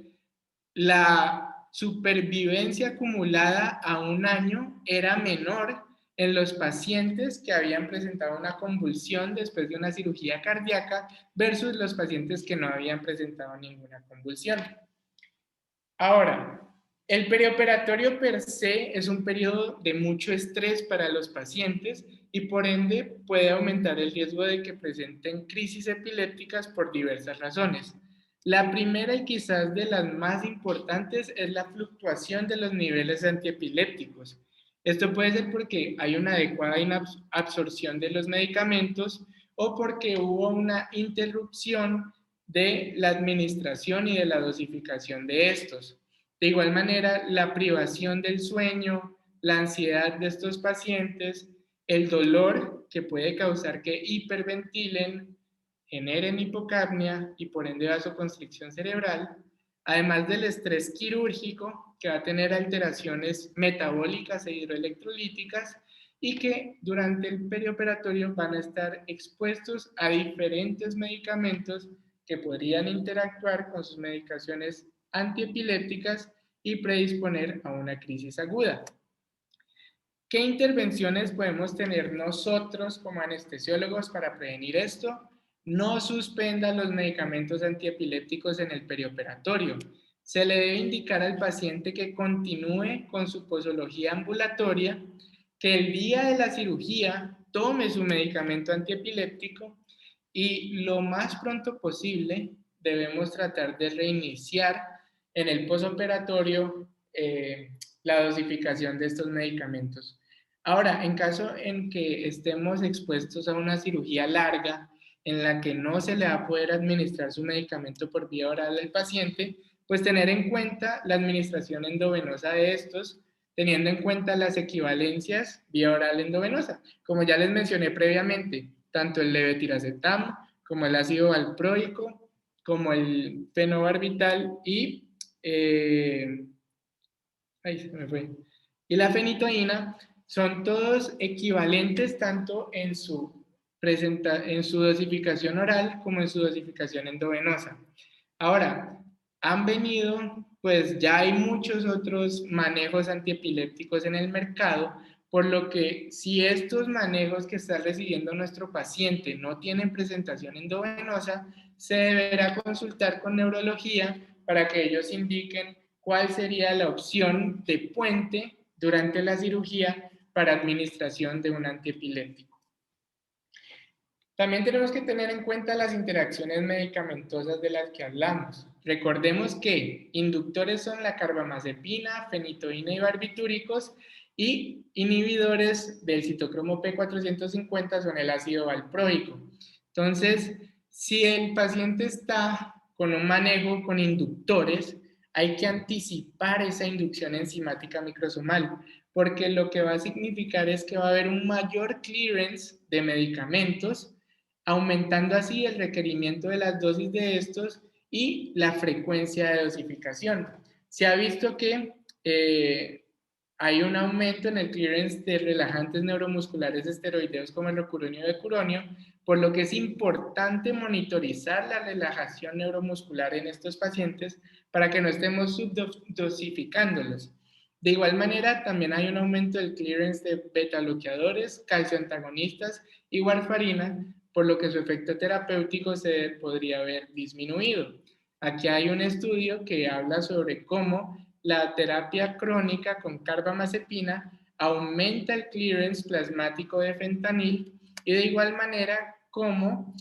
la supervivencia acumulada a un año era menor en los pacientes que habían presentado una convulsión después de una cirugía cardíaca versus los pacientes que no habían presentado ninguna convulsión. Ahora, el perioperatorio per se es un periodo de mucho estrés para los pacientes y por ende puede aumentar el riesgo de que presenten crisis epilépticas por diversas razones. La primera y quizás de las más importantes es la fluctuación de los niveles antiepilépticos. Esto puede ser porque hay una adecuada absorción de los medicamentos o porque hubo una interrupción de la administración y de la dosificación de estos. De igual manera, la privación del sueño, la ansiedad de estos pacientes, el dolor que puede causar que hiperventilen, generen hipocapnia y por ende vasoconstricción cerebral, además del estrés quirúrgico que va a tener alteraciones metabólicas e hidroelectrolíticas y que durante el perioperatorio van a estar expuestos a diferentes medicamentos que podrían interactuar con sus medicaciones antiepilépticas y predisponer a una crisis aguda. ¿Qué intervenciones podemos tener nosotros como anestesiólogos para prevenir esto? No suspenda los medicamentos antiepilépticos en el perioperatorio. Se le debe indicar al paciente que continúe con su posología ambulatoria, que el día de la cirugía tome su medicamento antiepiléptico y lo más pronto posible debemos tratar de reiniciar en el posoperatorio la dosificación de estos medicamentos. Ahora, en caso en que estemos expuestos a una cirugía larga en la que no se le va a poder administrar su medicamento por vía oral al paciente, pues tener en cuenta la administración endovenosa de estos, teniendo en cuenta las equivalencias vía oral endovenosa. Como ya les mencioné previamente, tanto el levetiracetam como el ácido valproico, como el fenobarbital y ahí se me fue. Y la fenitoína son todos equivalentes tanto en su dosificación oral como en su dosificación endovenosa. Ahora, han venido, pues ya hay muchos otros manejos antiepilépticos en el mercado, por lo que si estos manejos que está recibiendo nuestro paciente no tienen presentación endovenosa, se deberá consultar con neurología para que ellos indiquen cuál sería la opción de puente durante la cirugía para administración de un antiepiléptico. También tenemos que tener en cuenta las interacciones medicamentosas de las que hablamos. Recordemos que inductores son la carbamazepina, fenitoína y barbitúricos y inhibidores del citocromo P450 son el ácido valproico. Entonces, si el paciente está con un manejo con inductores, hay que anticipar esa inducción enzimática microsomal, porque lo que va a significar es que va a haber un mayor clearance de medicamentos, aumentando así el requerimiento de las dosis de estos y la frecuencia de dosificación. Se ha visto que hay un aumento en el clearance de relajantes neuromusculares esteroideos como el rocuronio y becuronio, por lo que es importante monitorizar la relajación neuromuscular en estos pacientes para que no estemos subdosificándolos. De igual manera, también hay un aumento del clearance de beta-bloqueadores, calcioantagonistas y warfarina, por lo que su efecto terapéutico se podría haber disminuido. Aquí hay un estudio que habla sobre cómo la terapia crónica con carbamazepina aumenta el clearance plasmático de fentanil y de igual manera como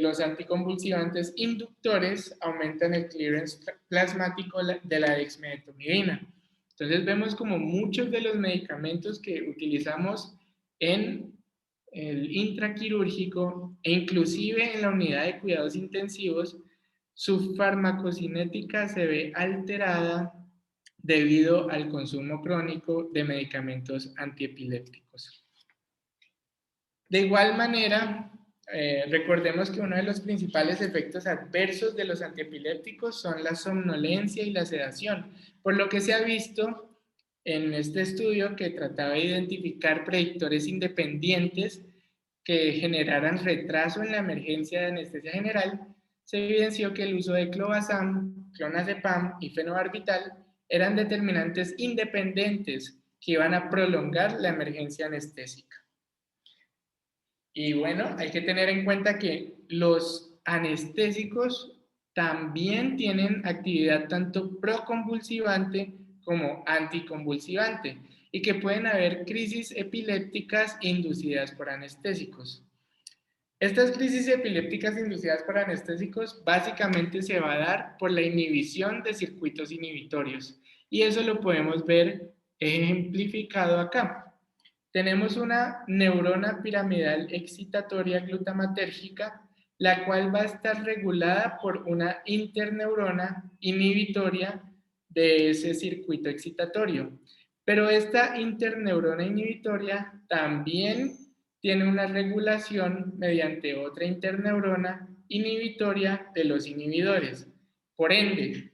los anticonvulsivantes inductores aumentan el clearance plasmático de la dexmedetomidina. Entonces vemos como muchos de los medicamentos que utilizamos en el intraquirúrgico e inclusive en la unidad de cuidados intensivos, su farmacocinética se ve alterada debido al consumo crónico de medicamentos antiepilépticos. De igual manera, recordemos que uno de los principales efectos adversos de los antiepilépticos son la somnolencia y la sedación, por lo que se ha visto en este estudio que trataba de identificar predictores independientes que generaran retraso en la emergencia de anestesia general, se evidenció que el uso de clobazam, clonazepam y fenobarbital eran determinantes independientes que iban a prolongar la emergencia anestésica. Y bueno, hay que tener en cuenta que los anestésicos también tienen actividad tanto proconvulsivante como anticonvulsivante y que pueden haber crisis epilépticas inducidas por anestésicos. Estas crisis epilépticas inducidas por anestésicos básicamente se va a dar por la inhibición de circuitos inhibitorios y eso lo podemos ver ejemplificado acá. Tenemos una neurona piramidal excitatoria glutamatérgica, la cual va a estar regulada por una interneurona inhibitoria de ese circuito excitatorio. Pero esta interneurona inhibitoria también tiene una regulación mediante otra interneurona inhibitoria de los inhibidores. Por ende,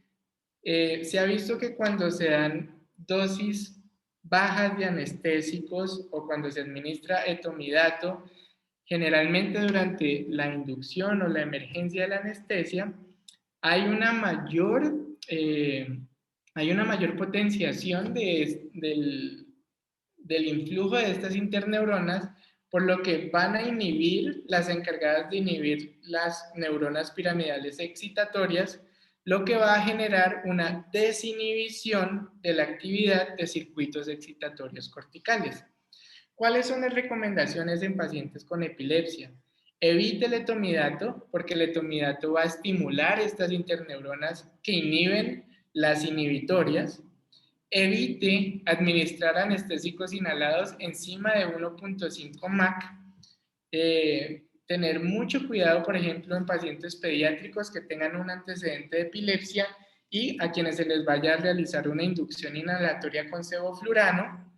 se ha visto que cuando se dan dosis bajas de anestésicos o cuando se administra etomidato, generalmente durante la inducción o la emergencia de la anestesia, hay una mayor potenciación del influjo de estas interneuronas, por lo que van a inhibir las encargadas de inhibir las neuronas piramidales excitatorias, lo que va a generar una desinhibición de la actividad de circuitos excitatorios corticales. ¿Cuáles son las recomendaciones en pacientes con epilepsia? Evite el etomidato, porque el etomidato va a estimular estas interneuronas que inhiben las inhibitorias. Evite administrar anestésicos inhalados encima de 1.5 MAC. Tener mucho cuidado, por ejemplo, en pacientes pediátricos que tengan un antecedente de epilepsia y a quienes se les vaya a realizar una inducción inhalatoria con sevoflurano.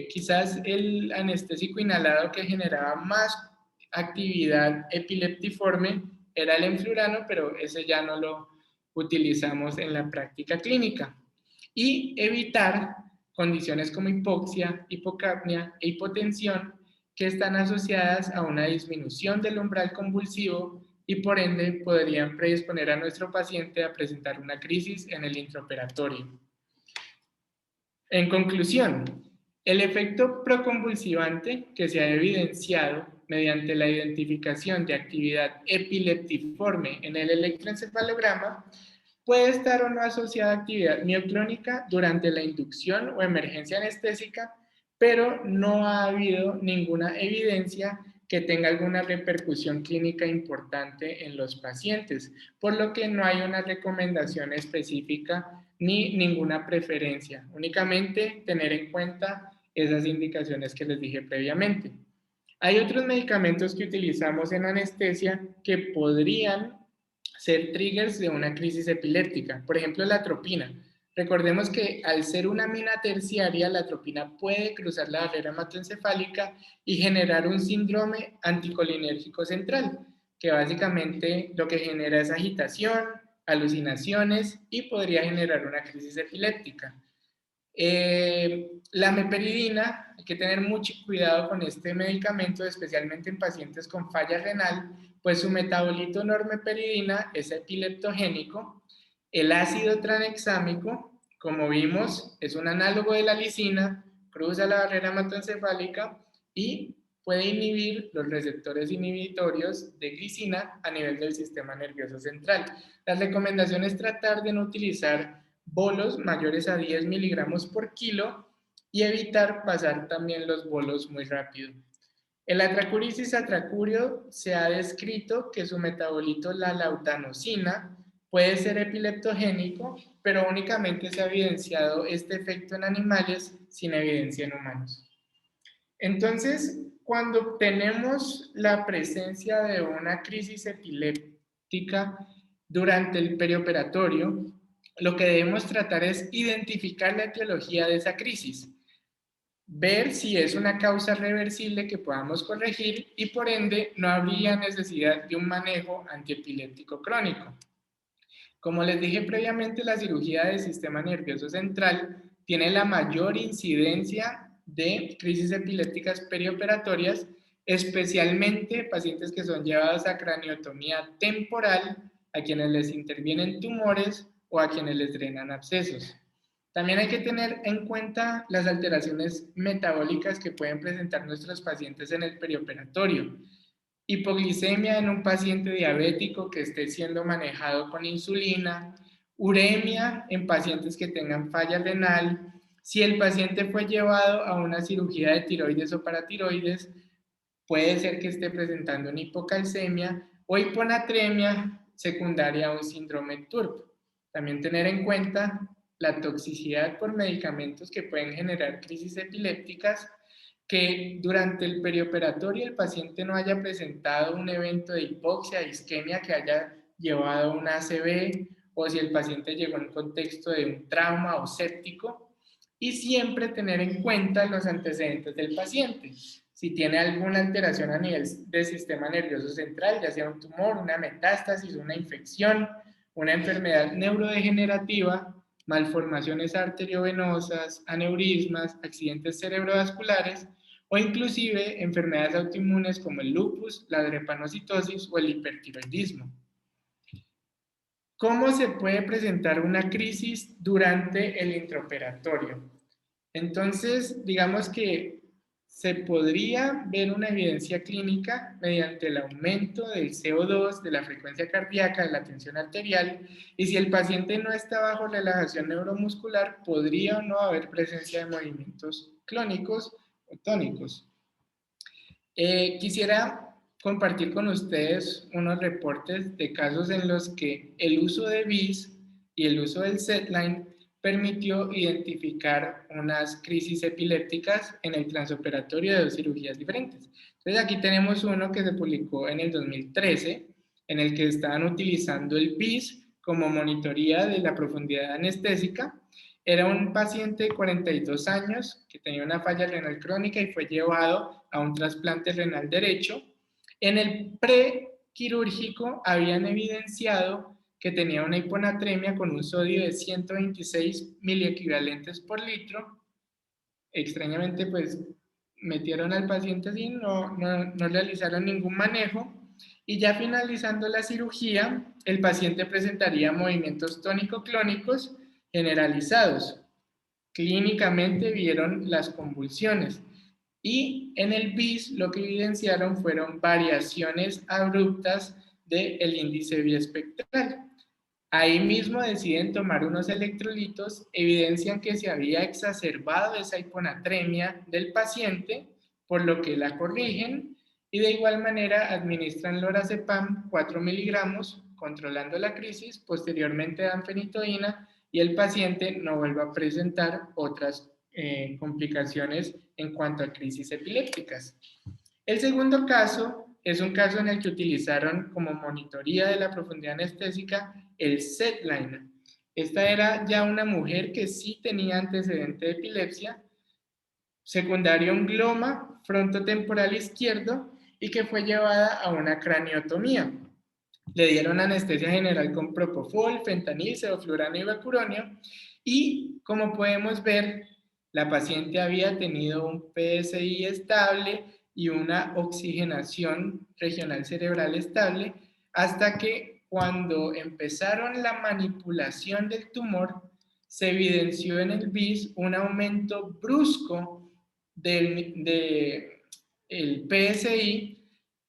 Quizás el anestésico inhalado que generaba más actividad epileptiforme era el enflurano, pero ese ya no lo utilizamos en la práctica clínica. Y evitar condiciones como hipoxia, hipocapnia e hipotensión que están asociadas a una disminución del umbral convulsivo y por ende podrían predisponer a nuestro paciente a presentar una crisis en el intraoperatorio. En conclusión, el efecto proconvulsivante que se ha evidenciado mediante la identificación de actividad epileptiforme en el electroencefalograma puede estar o no asociada a actividad mioclónica durante la inducción o emergencia anestésica, pero no ha habido ninguna evidencia que tenga alguna repercusión clínica importante en los pacientes, por lo que no hay una recomendación específica ni ninguna preferencia, únicamente tener en cuenta esas indicaciones que les dije previamente. Hay otros medicamentos que utilizamos en anestesia que podrían ser triggers de una crisis epiléptica, por ejemplo la atropina. Recordemos que al ser una amina terciaria, la atropina puede cruzar la barrera hematoencefálica y generar un síndrome anticolinérgico central, que básicamente lo que genera es agitación, alucinaciones y podría generar una crisis epiléptica. La meperidina, hay que tener mucho cuidado con este medicamento, especialmente en pacientes con falla renal, pues su metabolito normeperidina es epileptogénico. El ácido tranexámico, como vimos, es un análogo de la lisina, cruza la barrera hematoencefálica y puede inhibir los receptores inhibitorios de glicina a nivel del sistema nervioso central. Las recomendaciones es tratar de no utilizar bolos mayores a 10 miligramos por kilo y evitar pasar también los bolos muy rápido. El atracurisis atracurio se ha descrito que su metabolito, la lautanosina, puede ser epileptogénico, pero únicamente se ha evidenciado este efecto en animales sin evidencia en humanos. Entonces, cuando tenemos la presencia de una crisis epiléptica durante el perioperatorio, lo que debemos tratar es identificar la etiología de esa crisis, ver si es una causa reversible que podamos corregir y por ende no habría necesidad de un manejo antiepiléptico crónico. Como les dije previamente, la cirugía del sistema nervioso central tiene la mayor incidencia de crisis epilépticas perioperatorias, especialmente pacientes que son llevados a craniotomía temporal, a quienes les intervienen tumores o a quienes les drenan abscesos. También hay que tener en cuenta las alteraciones metabólicas que pueden presentar nuestros pacientes en el perioperatorio. Hipoglicemia en un paciente diabético que esté siendo manejado con insulina, uremia en pacientes que tengan falla renal. Si el paciente fue llevado a una cirugía de tiroides o paratiroides, puede ser que esté presentando una hipocalcemia o hiponatremia secundaria a un síndrome TURP. También tener en cuenta la toxicidad por medicamentos que pueden generar crisis epilépticas, que durante el perioperatorio el paciente no haya presentado un evento de hipoxia, isquemia que haya llevado a una ACV, o si el paciente llegó en contexto de un trauma o séptico, y siempre tener en cuenta los antecedentes del paciente. Si tiene alguna alteración a nivel del sistema nervioso central, ya sea un tumor, una metástasis, una infección, una enfermedad neurodegenerativa, malformaciones arteriovenosas, aneurismas, accidentes cerebrovasculares o inclusive enfermedades autoinmunes como el lupus, la drepanocitosis o el hipertiroidismo. ¿Cómo se puede presentar una crisis durante el intraoperatorio? Entonces, digamos que se podría ver una evidencia clínica mediante el aumento del CO2, de la frecuencia cardíaca, de la tensión arterial, y si el paciente no está bajo relajación neuromuscular, podría o no haber presencia de movimientos clónicos o tónicos. Quisiera compartir con ustedes unos reportes de casos en los que el uso de BIS y el uso del SedLine permitió identificar unas crisis epilépticas en el transoperatorio de dos cirugías diferentes. Entonces aquí tenemos uno que se publicó en el 2013, en el que estaban utilizando el BIS como monitoría de la profundidad anestésica. Era un paciente de 42 años que tenía una falla renal crónica y fue llevado a un trasplante renal derecho. En el prequirúrgico habían evidenciado que tenía una hiponatremia con un sodio de 126 miliequivalentes por litro. Extrañamente, pues metieron al paciente así, no realizaron ningún manejo. Y ya finalizando la cirugía, el paciente presentaría movimientos tónico-clónicos generalizados. Clínicamente vieron las convulsiones y en el BIS lo que evidenciaron fueron variaciones abruptas del índice biespectral. Ahí mismo deciden tomar unos electrolitos, evidencian que se había exacerbado esa hiponatremia del paciente, por lo que la corrigen y de igual manera administran lorazepam 4 miligramos controlando la crisis, posteriormente dan fenitoína y el paciente no vuelve a presentar otras complicaciones en cuanto a crisis epilépticas. El segundo caso es un caso en el que utilizaron como monitoría de la profundidad anestésica el SedLine. Esta era ya una mujer que sí tenía antecedente de epilepsia, secundario un gloma frontotemporal izquierdo y que fue llevada a una craniotomía. Le dieron anestesia general con propofol, fentanil, sevoflurano y bacuronio y como podemos ver, la paciente había tenido un PSI estable y una oxigenación regional cerebral estable hasta que cuando empezaron la manipulación del tumor se evidenció en el BIS un aumento brusco del PSI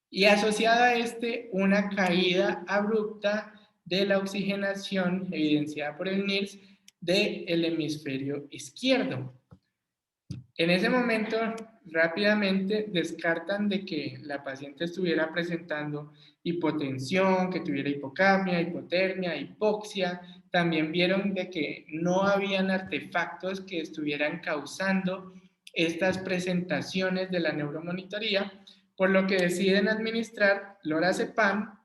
y asociada a este una caída abrupta de la oxigenación evidenciada por el NIRS del hemisferio izquierdo. En ese momento, rápidamente descartan de que la paciente estuviera presentando hipotensión, que tuviera hipocapnia, hipotermia, hipoxia. También vieron de que no habían artefactos que estuvieran causando estas presentaciones de la neuromonitoría, por lo que deciden administrar lorazepam,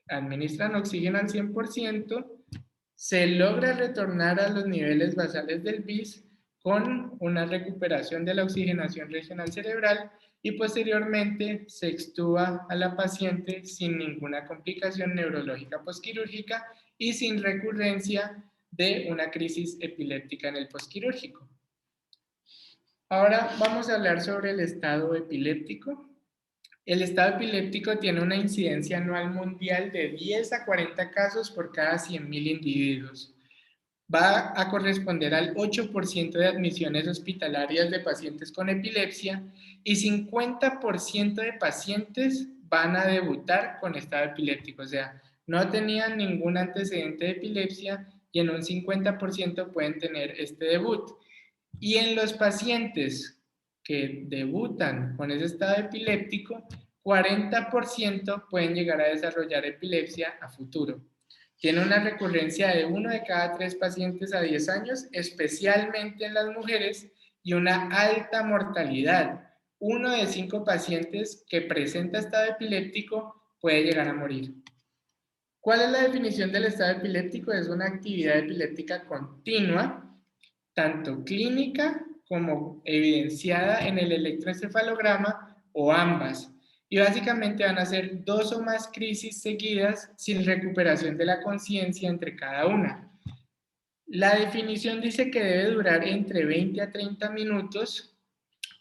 administran oxígeno al 100%, se logra retornar a los niveles basales del BIS con una recuperación de la oxigenación regional cerebral y posteriormente se extuba a la paciente sin ninguna complicación neurológica posquirúrgica y sin recurrencia de una crisis epiléptica en el posquirúrgico. Ahora vamos a hablar sobre el estado epiléptico. El estado epiléptico tiene una incidencia anual mundial de 10 a 40 casos por cada 100.000 individuos. va a corresponder al 8% de admisiones hospitalarias de pacientes con epilepsia y 50% de pacientes van a debutar con estado epiléptico, o sea, no tenían ningún antecedente de epilepsia y en un 50% pueden tener este debut. Y en los pacientes que debutan con ese estado epiléptico, 40% pueden llegar a desarrollar epilepsia a futuro. Tiene una recurrencia de 1 de cada 3 pacientes a 10 años, especialmente en las mujeres, y una alta mortalidad. 1 de 5 pacientes que presenta estado epiléptico puede llegar a morir. ¿Cuál es la definición del estado epiléptico? Es una actividad epiléptica continua, tanto clínica como evidenciada en el electroencefalograma o ambas. Y básicamente van a ser 2 o más crisis seguidas sin recuperación de la conciencia entre cada una. La definición dice que debe durar entre 20 a 30 minutos,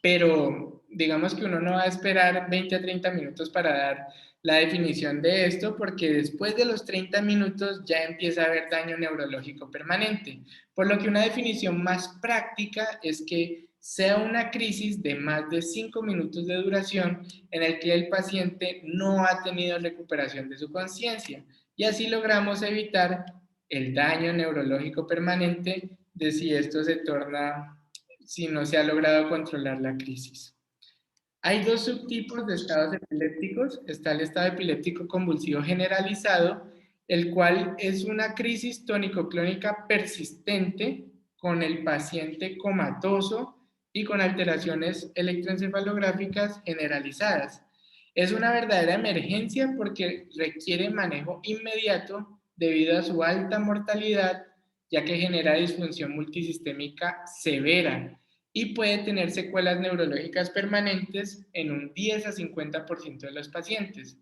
pero digamos que uno no va a esperar 20 a 30 minutos para dar la definición de esto, porque después de los 30 minutos ya empieza a haber daño neurológico permanente, por lo que una definición más práctica es que sea una crisis de más de 5 minutos de duración en el que el paciente no ha tenido recuperación de su conciencia, y así logramos evitar el daño neurológico permanente de si esto se torna, si no se ha logrado controlar la crisis. Hay 2 subtipos de estados epilépticos. Está el estado epiléptico convulsivo generalizado, el cual es una crisis tónico-clónica persistente con el paciente comatoso y con alteraciones electroencefalográficas generalizadas. Es una verdadera emergencia porque requiere manejo inmediato debido a su alta mortalidad, ya que genera disfunción multisistémica severa y puede tener secuelas neurológicas permanentes en un 10 a 50% de los pacientes.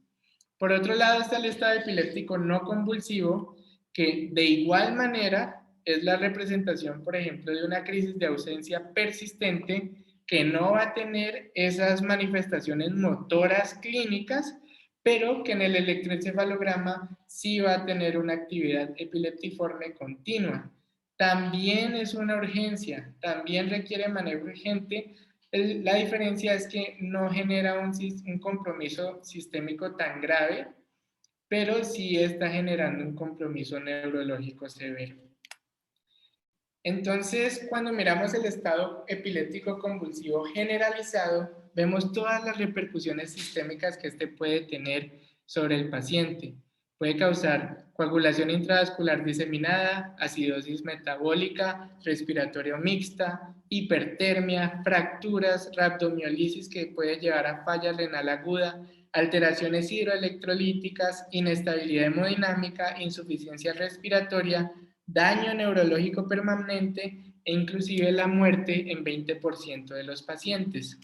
Por otro lado está el estado epiléptico no convulsivo, que de igual manera es la representación, por ejemplo, de una crisis de ausencia persistente que no va a tener esas manifestaciones motoras clínicas, pero que en el electroencefalograma sí va a tener una actividad epileptiforme continua. También es una urgencia, también requiere manejo urgente. La diferencia es que no genera un compromiso sistémico tan grave, pero sí está generando un compromiso neurológico severo. Entonces, cuando miramos el estado epiléptico convulsivo generalizado, vemos todas las repercusiones sistémicas que este puede tener sobre el paciente. Puede causar coagulación intravascular diseminada, acidosis metabólica, respiratorio mixta, hipertermia, fracturas, rhabdomiolisis que puede llevar a falla renal aguda, alteraciones hidroelectrolíticas, inestabilidad hemodinámica, insuficiencia respiratoria, daño neurológico permanente e inclusive la muerte en 20% de los pacientes.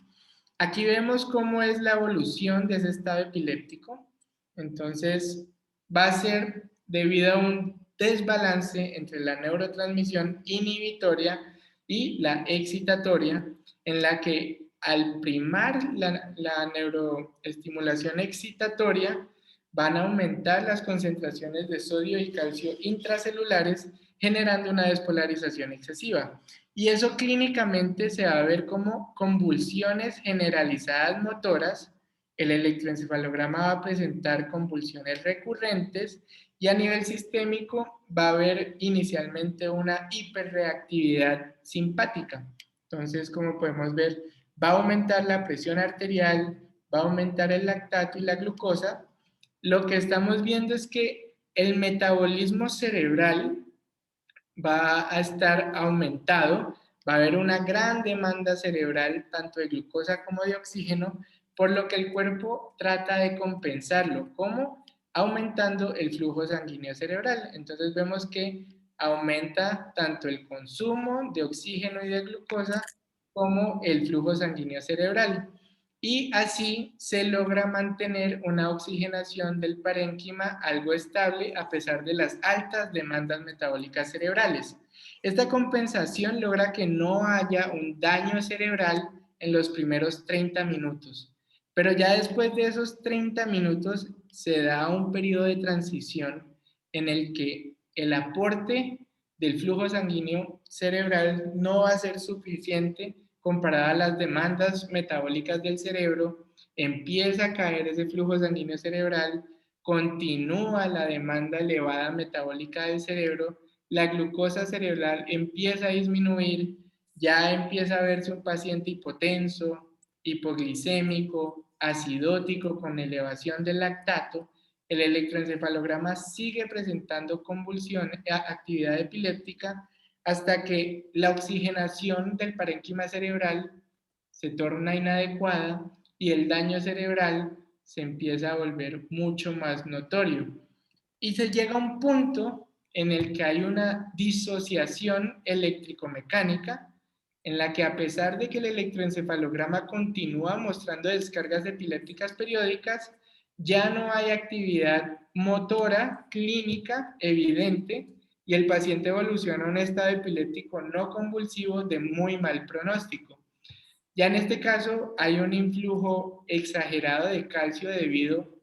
Aquí vemos cómo es la evolución de ese estado epiléptico. Entonces, va a ser debido a un desbalance entre la neurotransmisión inhibitoria y la excitatoria, en la que al primar la neuroestimulación excitatoria, van a aumentar las concentraciones de sodio y calcio intracelulares, generando una despolarización excesiva. Y eso clínicamente se va a ver como convulsiones generalizadas motoras. El electroencefalograma va a presentar convulsiones recurrentes y a nivel sistémico va a haber inicialmente una hiperreactividad simpática. Entonces, como podemos ver, va a aumentar la presión arterial, va a aumentar el lactato y la glucosa. Lo que estamos viendo es que el metabolismo cerebral va a estar aumentado, va a haber una gran demanda cerebral tanto de glucosa como de oxígeno, por lo que el cuerpo trata de compensarlo. ¿Cómo? Aumentando el flujo sanguíneo cerebral. Entonces vemos que aumenta tanto el consumo de oxígeno y de glucosa como el flujo sanguíneo cerebral. Y así se logra mantener una oxigenación del parénquima algo estable a pesar de las altas demandas metabólicas cerebrales. Esta compensación logra que no haya un daño cerebral en los primeros 30 minutos, pero ya después de esos 30 minutos se da un periodo de transición en el que el aporte del flujo sanguíneo cerebral no va a ser suficiente comparada a las demandas metabólicas del cerebro, empieza a caer ese flujo sanguíneo cerebral, continúa la demanda elevada metabólica del cerebro, la glucosa cerebral empieza a disminuir, ya empieza a verse un paciente hipotenso, hipoglicémico, acidótico con elevación del lactato, el electroencefalograma sigue presentando convulsiones, actividad epiléptica, hasta que la oxigenación del parénquima cerebral se torna inadecuada y el daño cerebral se empieza a volver mucho más notorio. Y se llega a un punto en el que hay una disociación eléctrico-mecánica, en la que a pesar de que el electroencefalograma continúa mostrando descargas epilépticas periódicas, ya no hay actividad motora clínica evidente y el paciente evoluciona a un estado epiléptico no convulsivo de muy mal pronóstico. Ya en este caso hay un influjo exagerado de calcio debido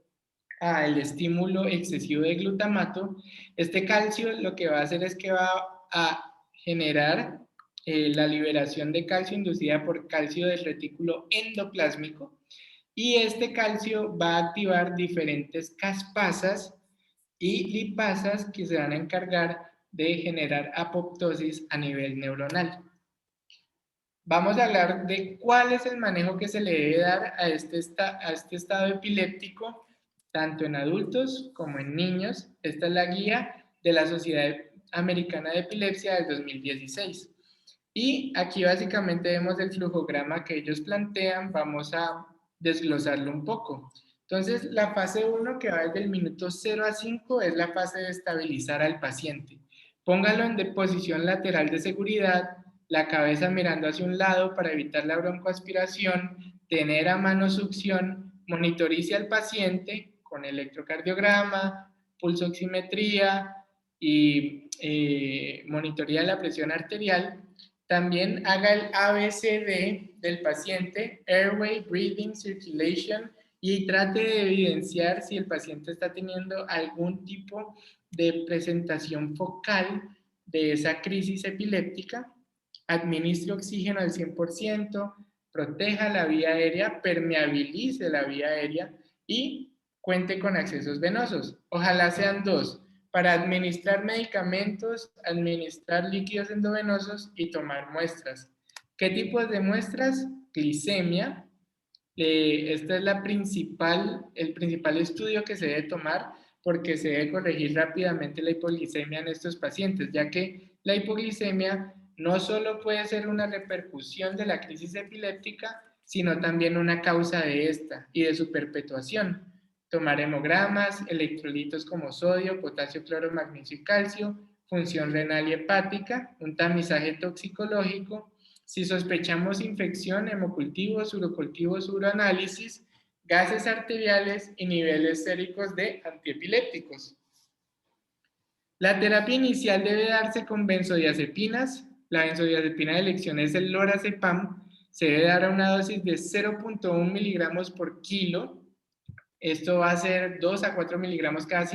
al estímulo excesivo de glutamato. Este calcio lo que va a hacer es que va a generar la liberación de calcio inducida por calcio del retículo endoplásmico, y este calcio va a activar diferentes caspasas y lipasas que se van a encargar de generar apoptosis a nivel neuronal. Vamos a hablar de cuál es el manejo que se le debe dar a este estado epiléptico, tanto en adultos como en niños. Esta es la guía de la Sociedad Americana de Epilepsia del 2016. Y aquí básicamente vemos el flujograma que ellos plantean. Vamos a desglosarlo un poco. Entonces, la fase 1, que va desde el minuto 0 a 5, es la fase de estabilizar al paciente. Póngalo en posición lateral de seguridad, la cabeza mirando hacia un lado para evitar la broncoaspiración, tener a mano succión, monitorice al paciente con electrocardiograma, pulsoximetría y monitoría la presión arterial. También haga el ABCD del paciente, Airway, Breathing, Circulation, y trate de evidenciar si el paciente está teniendo algún tipo de presentación focal de esa crisis epiléptica. Administre oxígeno al 100%, proteja la vía aérea, permeabilice la vía aérea y cuente con accesos venosos. Ojalá sean dos, para administrar medicamentos, administrar líquidos endovenosos y tomar muestras. ¿Qué tipos de muestras? Glicemia. Este es el principal estudio que se debe tomar, porque se debe corregir rápidamente la hipoglicemia en estos pacientes, ya que la hipoglicemia no solo puede ser una repercusión de la crisis epiléptica, sino también una causa de esta y de su perpetuación. Tomar hemogramas, electrolitos como sodio, potasio, cloro, magnesio y calcio, función renal y hepática, un tamizaje toxicológico. Si sospechamos infección, hemocultivos, urocultivos, uroanálisis, gases arteriales y niveles séricos de antiepilépticos. La terapia inicial debe darse con benzodiazepinas. La benzodiazepina de elección es el lorazepam. Se debe dar a una dosis de 0.1 miligramos por kilo. Esto va a ser 2 a 4 miligramos cada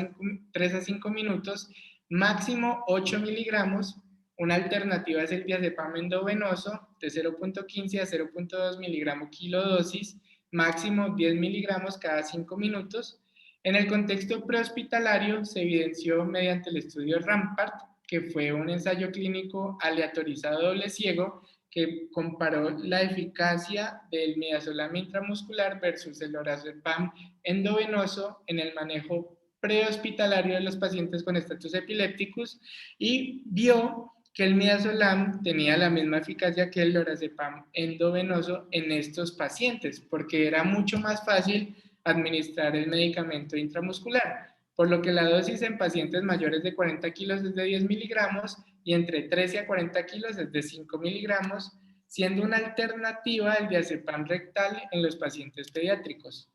3 a 5 minutos, máximo 8 miligramos. Una alternativa es el diazepam endovenoso de 0.15 a 0.2 miligramos kilo dosis, máximo 10 miligramos cada 5 minutos. En el contexto prehospitalario se evidenció mediante el estudio Rampart, que fue un ensayo clínico aleatorizado doble ciego que comparó la eficacia del midazolam intramuscular versus el lorazepam endovenoso en el manejo prehospitalario de los pacientes con estatus epilépticos, y vio que el midazolam tenía la misma eficacia que el lorazepam endovenoso en estos pacientes, porque era mucho más fácil administrar el medicamento intramuscular, por lo que la dosis en pacientes mayores de 40 kilos es de 10 miligramos y entre 13 a 40 kilos es de 5 miligramos, siendo una alternativa al diazepam rectal en los pacientes pediátricos.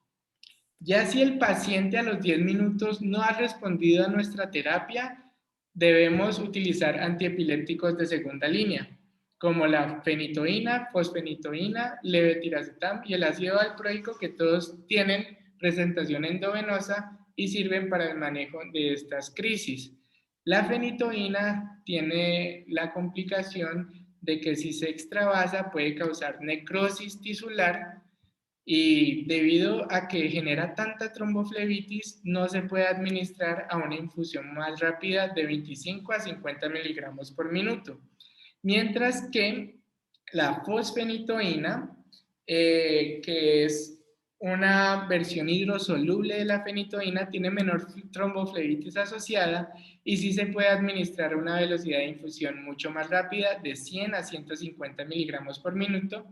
Ya si el paciente a los 10 minutos no ha respondido a nuestra terapia, debemos utilizar antiepilépticos de segunda línea, como la fenitoína, fosfenitoína, levetiracetam y el ácido valproico, que todos tienen presentación endovenosa y sirven para el manejo de estas crisis. La fenitoína tiene la complicación de que si se extravasa puede causar necrosis tisular y debido a que genera tanta tromboflebitis no se puede administrar a una infusión más rápida de 25 a 50 miligramos por minuto. Mientras que la fosfenitoína, que es una versión hidrosoluble de la fenitoína, tiene menor tromboflebitis asociada y sí se puede administrar a una velocidad de infusión mucho más rápida de 100 a 150 miligramos por minuto.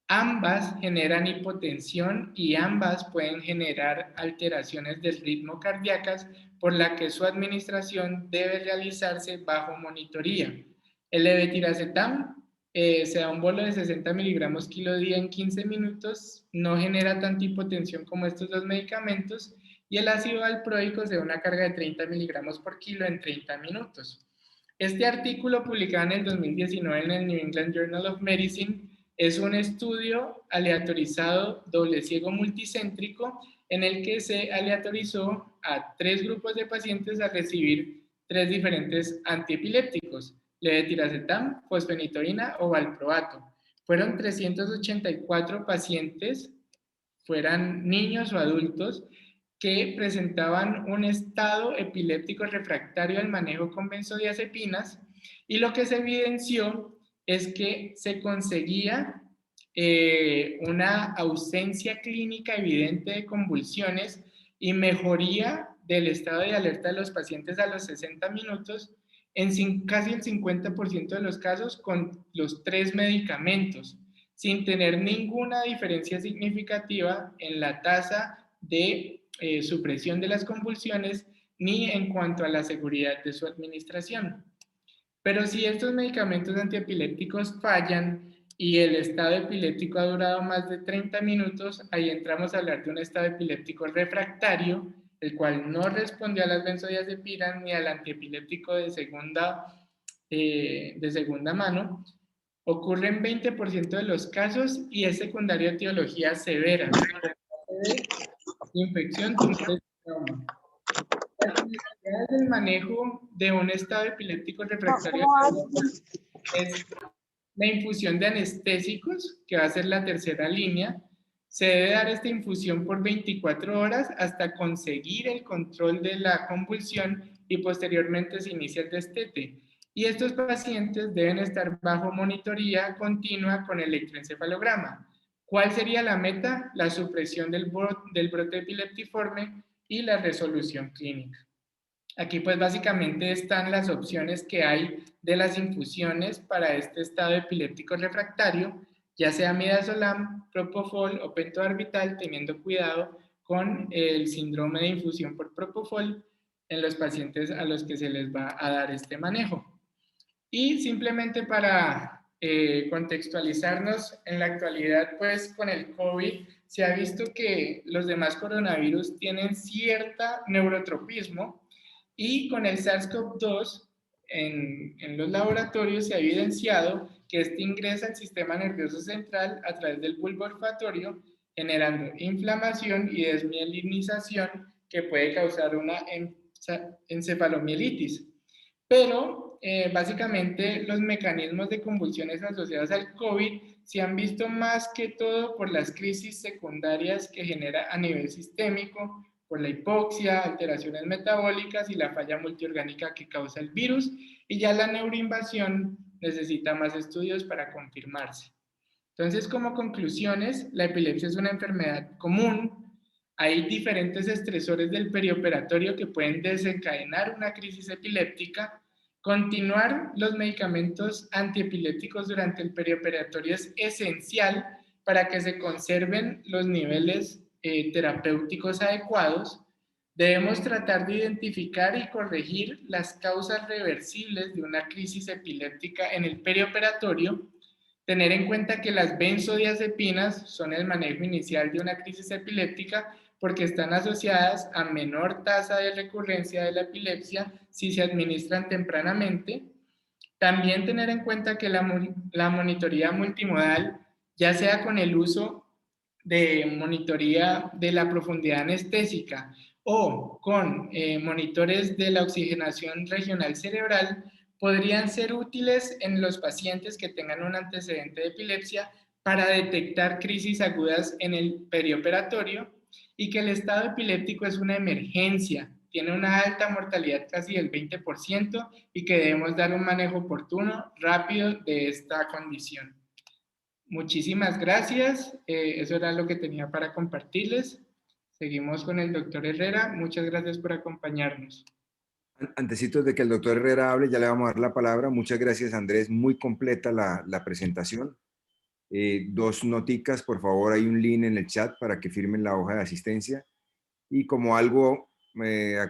Ambas generan hipotensión y ambas pueden generar alteraciones del ritmo cardíacas, por la que su administración debe realizarse bajo monitoría. El levetiracetam se da un bolo de 60 miligramos kilo día en 15 minutos, no genera tanta hipotensión como estos dos medicamentos, y el ácido valproico se da una carga de 30 miligramos por kilo en 30 minutos. Este artículo, publicado en el 2019 en el New England Journal of Medicine, es un estudio aleatorizado doble ciego multicéntrico en el que se aleatorizó a 3 grupos de pacientes a recibir 3 diferentes antiepilépticos: levetiracetam, fosfenitoína o valproato. Fueron 384 pacientes, fueran niños o adultos, que presentaban un estado epiléptico refractario al manejo con benzodiazepinas, y lo que se evidenció es que se conseguía una ausencia clínica evidente de convulsiones y mejoría del estado de alerta de los pacientes a los 60 minutos en casi el 50% de los casos con los 3 medicamentos, sin tener ninguna diferencia significativa en la tasa de supresión de las convulsiones ni en cuanto a la seguridad de su administración. Pero si estos medicamentos antiepilépticos fallan y el estado epiléptico ha durado más de 30 minutos, ahí entramos a hablar de un estado epiléptico refractario, el cual no respondió a las benzodiazepinas ni al antiepiléptico de segunda mano. Ocurre en 20% de los casos y es secundario a etiología severa, infección, tumores y trauma. Las necesidades del manejo de un estado epiléptico refractario es la infusión de anestésicos, que va a ser la tercera línea. Se debe dar esta infusión por 24 horas hasta conseguir el control de la convulsión y posteriormente se inicia el destete. Y estos pacientes deben estar bajo monitoría continua con electroencefalograma. ¿Cuál sería la meta? La supresión del brote epileptiforme y la resolución clínica. Aquí pues básicamente están las opciones que hay de las infusiones para este estado epiléptico refractario, ya sea midazolam, propofol o pentobarbital, teniendo cuidado con el síndrome de infusión por propofol en los pacientes a los que se les va a dar este manejo. Y simplemente para contextualizarnos, en la actualidad pues con el COVID se ha visto que los demás coronavirus tienen cierta neurotropismo, y con el SARS-CoV-2 en los laboratorios se ha evidenciado que este ingresa al sistema nervioso central a través del bulbo olfatorio, generando inflamación y desmielinización que puede causar una encefalomielitis. Pero básicamente los mecanismos de convulsiones asociados al COVID se han visto más que todo por las crisis secundarias que genera a nivel sistémico, por la hipoxia, alteraciones metabólicas y la falla multiorgánica que causa el virus, y ya la neuroinvasión necesita más estudios para confirmarse. Entonces, como conclusiones, la epilepsia es una enfermedad común. Hay diferentes estresores del perioperatorio que pueden desencadenar una crisis epiléptica. Continuar los medicamentos antiepilépticos durante el perioperatorio es esencial para que se conserven los niveles terapéuticos adecuados. Debemos tratar de identificar y corregir las causas reversibles de una crisis epiléptica en el perioperatorio. Tener en cuenta que las benzodiazepinas son el manejo inicial de una crisis epiléptica porque están asociadas a menor tasa de recurrencia de la epilepsia si se administran tempranamente. También tener en cuenta que la monitoría multimodal, ya sea con el uso de monitoría de la profundidad anestésica o con monitores de la oxigenación regional cerebral podrían ser útiles en los pacientes que tengan un antecedente de epilepsia para detectar crisis agudas en el perioperatorio y que el estado epiléptico es una emergencia, tiene una alta mortalidad casi del 20% y que debemos dar un manejo oportuno, rápido de esta condición. Muchísimas gracias. Eso era lo que tenía para compartirles. Seguimos con el doctor Herrera. Muchas gracias por acompañarnos. Antecitos de que el doctor Herrera hable, ya le vamos a dar la palabra. Muchas gracias, Andrés. Muy completa la presentación. Dos noticas, por favor, hay un link en el chat para que firmen la hoja de asistencia. Y como algo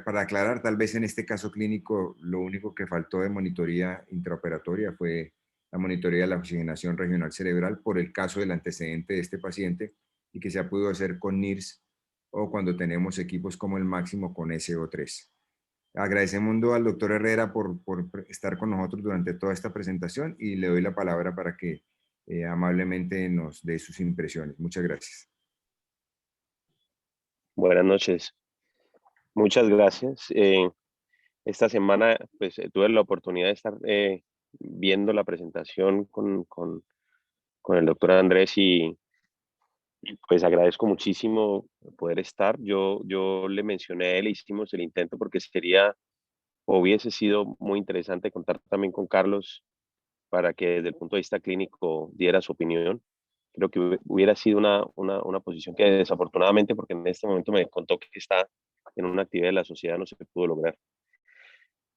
para aclarar, tal vez en este caso clínico, lo único que faltó de monitoría intraoperatoria fue la monitoría de la oxigenación regional cerebral por el caso del antecedente de este paciente y que se ha podido hacer con NIRS o cuando tenemos equipos como el máximo con SO3. Agradecemos al doctor Herrera por estar con nosotros durante toda esta presentación y le doy la palabra para que amablemente nos dé sus impresiones. Muchas gracias. Buenas noches. Muchas gracias. Esta semana pues, tuve la oportunidad de estar viendo la presentación con el doctor Andrés y pues agradezco muchísimo poder estar. Yo le mencioné a él, hicimos el intento porque hubiese sido muy interesante contar también con Carlos para que desde el punto de vista clínico diera su opinión. Creo que hubiera sido una posición que desafortunadamente, porque en este momento me contó que está en una actividad de la sociedad, no se pudo lograr.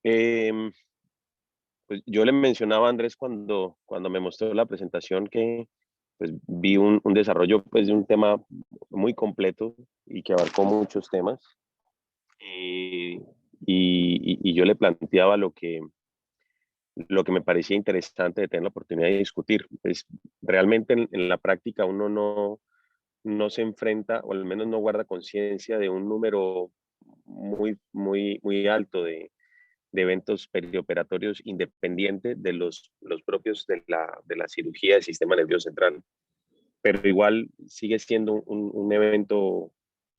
Pues yo le mencionaba a Andrés cuando me mostró la presentación que pues, vi un desarrollo pues, de un tema muy completo y que abarcó muchos temas. Y yo le planteaba lo que me parecía interesante de tener la oportunidad de discutir. Pues, realmente en la práctica uno no se enfrenta, o al menos no guarda conciencia de un número muy alto de eventos perioperatorios independientes de los propios de la cirugía del sistema nervioso central. Pero igual sigue siendo un evento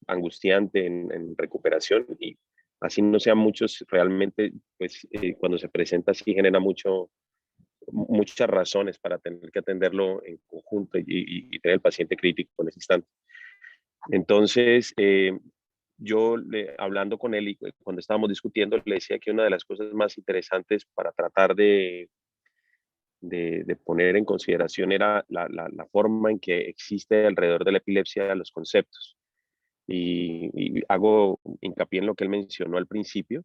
angustiante en recuperación y así no sean muchos, realmente pues cuando se presenta sí genera muchas razones para tener que atenderlo en conjunto y tener el paciente crítico en ese instante. Entonces, hablando con él y cuando estábamos discutiendo, le decía que una de las cosas más interesantes para tratar de poner en consideración era la forma en que existe alrededor de la epilepsia los conceptos. Y hago hincapié en lo que él mencionó al principio,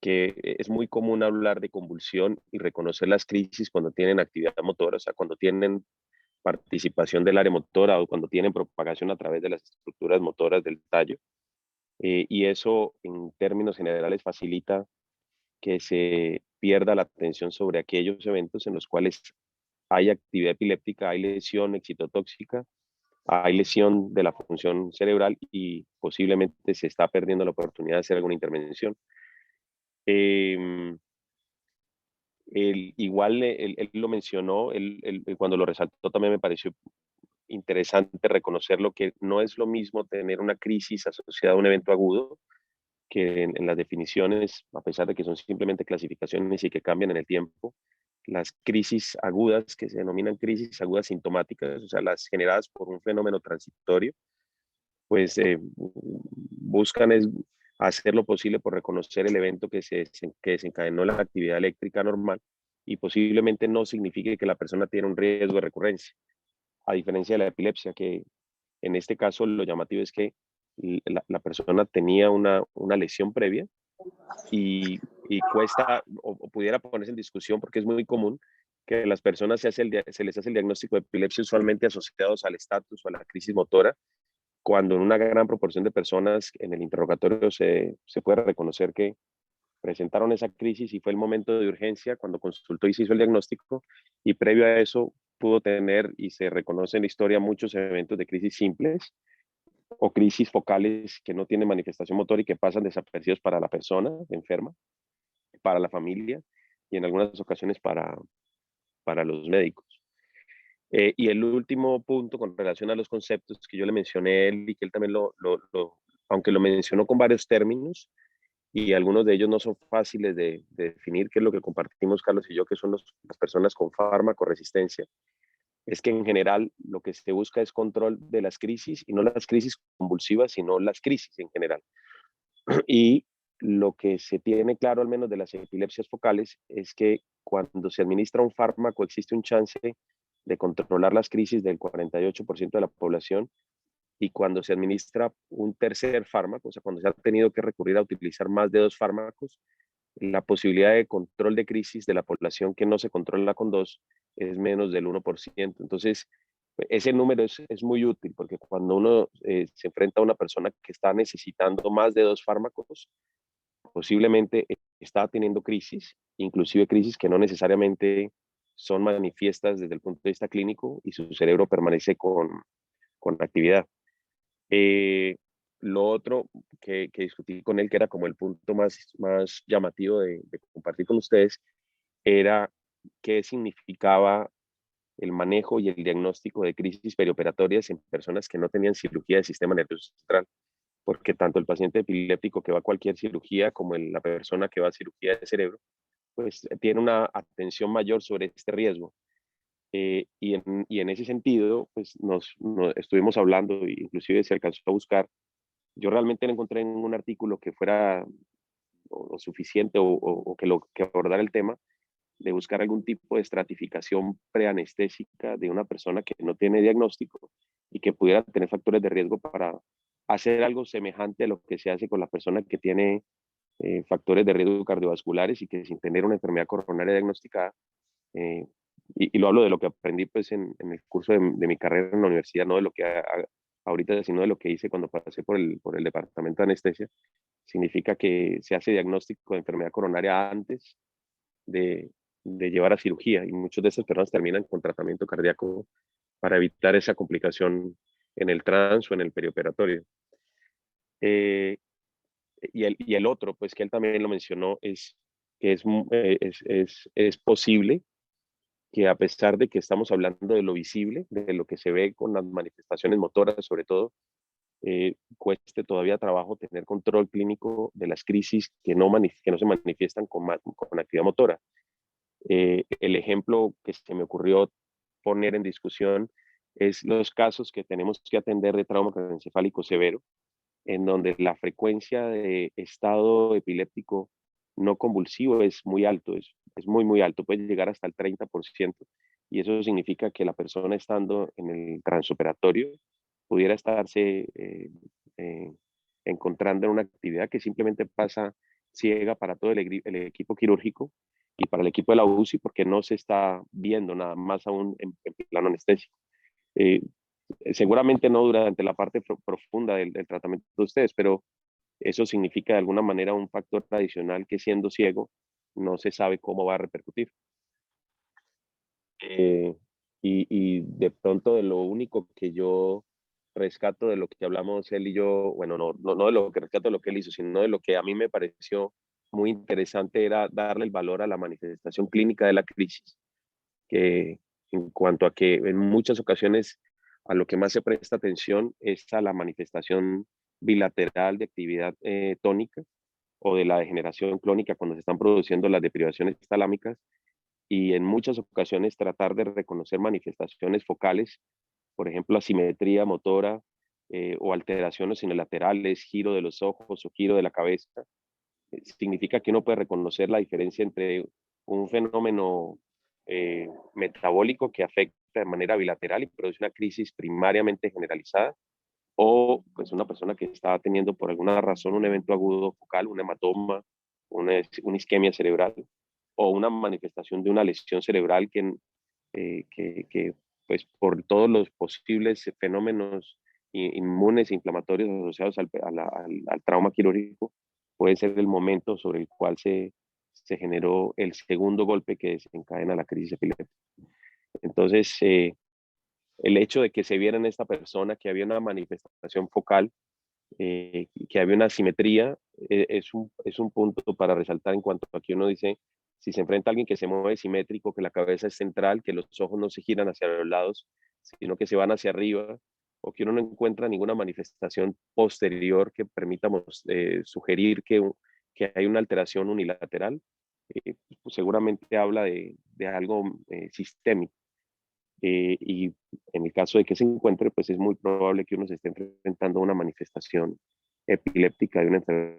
que es muy común hablar de convulsión y reconocer las crisis cuando tienen actividad motora, o sea, cuando tienen participación del área motora o cuando tienen propagación a través de las estructuras motoras del tallo. Y eso en términos generales facilita que se pierda la atención sobre aquellos eventos en los cuales hay actividad epiléptica, hay lesión excitotóxica, hay lesión de la función cerebral y posiblemente se está perdiendo la oportunidad de hacer alguna intervención. Igual él lo mencionó, cuando lo resaltó también me pareció interesante reconocerlo, que no es lo mismo tener una crisis asociada a un evento agudo, que en las definiciones, a pesar de que son simplemente clasificaciones y que cambian en el tiempo, las crisis agudas, que se denominan crisis agudas sintomáticas, o sea, las generadas por un fenómeno transitorio, pues buscan es hacer lo posible por reconocer el evento que desencadenó la actividad eléctrica normal y posiblemente no signifique que la persona tiene un riesgo de recurrencia, a diferencia de la epilepsia, que en este caso lo llamativo es que la persona tenía una lesión previa y cuesta o pudiera ponerse en discusión porque es muy común que las personas se les hace el diagnóstico de epilepsia usualmente asociados al estatus o a la crisis motora, cuando en una gran proporción de personas en el interrogatorio se puede reconocer que presentaron esa crisis y fue el momento de urgencia cuando consultó y se hizo el diagnóstico y previo a eso pudo tener y se reconoce en la historia muchos eventos de crisis simples o crisis focales que no tienen manifestación motora y que pasan desapercibidos para la persona enferma, para la familia y en algunas ocasiones para los médicos. Y el último punto con relación a los conceptos que yo le mencioné a él y que él también lo aunque lo mencionó con varios términos, y algunos de ellos no son fáciles de definir, que es lo que compartimos Carlos y yo, que son las personas con farmacoresistencia, es que en general lo que se busca es control de las crisis, y no las crisis convulsivas, sino las crisis en general. Y lo que se tiene claro, al menos de las epilepsias focales, es que cuando se administra un fármaco existe un chance de controlar las crisis del 48% de la población, y cuando se administra un tercer fármaco, o sea, cuando se ha tenido que recurrir a utilizar más de 2 fármacos, la posibilidad de control de crisis de la población que no se controla con 2 es menos del 1%. Entonces, ese número es muy útil, porque cuando uno se enfrenta a una persona que está necesitando más de 2 fármacos, posiblemente está teniendo crisis, inclusive crisis que no necesariamente son manifiestas desde el punto de vista clínico, y su cerebro permanece con actividad. Eh, lo otro que discutí con él, que era como el punto más llamativo de compartir con ustedes, era qué significaba el manejo y el diagnóstico de crisis perioperatorias en personas que no tenían cirugía del sistema nervioso central, porque tanto el paciente epiléptico que va a cualquier cirugía como la persona que va a cirugía de cerebro, pues tiene una atención mayor sobre este riesgo. Y en ese sentido, pues nos estuvimos hablando, e inclusive se alcanzó a buscar. Yo realmente no encontré ningún artículo que fuera o suficiente, o que abordara el tema de buscar algún tipo de estratificación preanestésica de una persona que no tiene diagnóstico y que pudiera tener factores de riesgo para hacer algo semejante a lo que se hace con la persona que tiene factores de riesgo cardiovasculares y que sin tener una enfermedad coronaria diagnosticada. eh, y lo hablo de lo que aprendí pues en el curso de mi carrera en la universidad, no de lo que ahorita, sino de lo que hice cuando pasé por el departamento de anestesia. Significa que se hace diagnóstico de enfermedad coronaria antes de, de llevar a cirugía, y muchas de esas personas terminan con tratamiento cardíaco para evitar esa complicación en el trans o en el perioperatorio. Eh, y el otro, pues que él también lo mencionó, es que es posible que, a pesar de que estamos hablando de lo visible, de lo que se ve con las manifestaciones motoras sobre todo, cueste todavía trabajo tener control clínico de las crisis que no se manifiestan con actividad motora. El ejemplo que se me ocurrió poner en discusión es los casos que tenemos que atender de trauma craneoencefálico severo, en donde la frecuencia de estado epiléptico no convulsivo es muy alto, es muy, muy alto, puede llegar hasta el 30%, y eso significa que la persona, estando en el transoperatorio, pudiera estarse eh, encontrando en una actividad que simplemente pasa ciega para todo el equipo quirúrgico y para el equipo de la UCI, porque no se está viendo nada más aún en plano anestésico. Eh, Seguramente no durante la parte profunda del tratamiento de ustedes, pero eso significa de alguna manera un factor adicional que, siendo ciego, no se sabe cómo va a repercutir. Eh, y de pronto, de lo único que yo rescato de lo que hablamos él y yo, bueno, no de lo que rescato de lo que él hizo, sino de lo que a mí me pareció muy interesante, era darle el valor a la manifestación clínica de la crisis, que en cuanto a que en muchas ocasiones a lo que más se presta atención es a la manifestación bilateral de actividad tónica, o de la degeneración clónica cuando se están produciendo las deprivaciones talámicas, y en muchas ocasiones tratar de reconocer manifestaciones focales, por ejemplo, asimetría motora, o alteraciones unilaterales, giro de los ojos o giro de la cabeza. Significa que uno puede reconocer la diferencia entre un fenómeno metabólico que afecta de manera bilateral y produce una crisis primariamente generalizada, o pues una persona que está teniendo por alguna razón un evento agudo focal, un hematoma, una isquemia cerebral, o una manifestación de una lesión cerebral que pues por todos los posibles fenómenos inmunes e inflamatorios asociados al trauma quirúrgico, puede ser el momento sobre el cual se generó el segundo golpe que desencadena la crisis epiléptica. Entonces, el hecho de que se viera en esta persona que había una manifestación focal, que había una asimetría, es un punto para resaltar, en cuanto a que uno dice, si se enfrenta a alguien que se mueve simétrico, que la cabeza es central, que los ojos no se giran hacia los lados, sino que se van hacia arriba, o que uno no encuentra ninguna manifestación posterior que permita sugerir que hay una alteración unilateral, pues seguramente habla de algo sistémico. Y en el caso de que se encuentre, pues es muy probable que uno se esté enfrentando a una manifestación epiléptica de una enfermedad.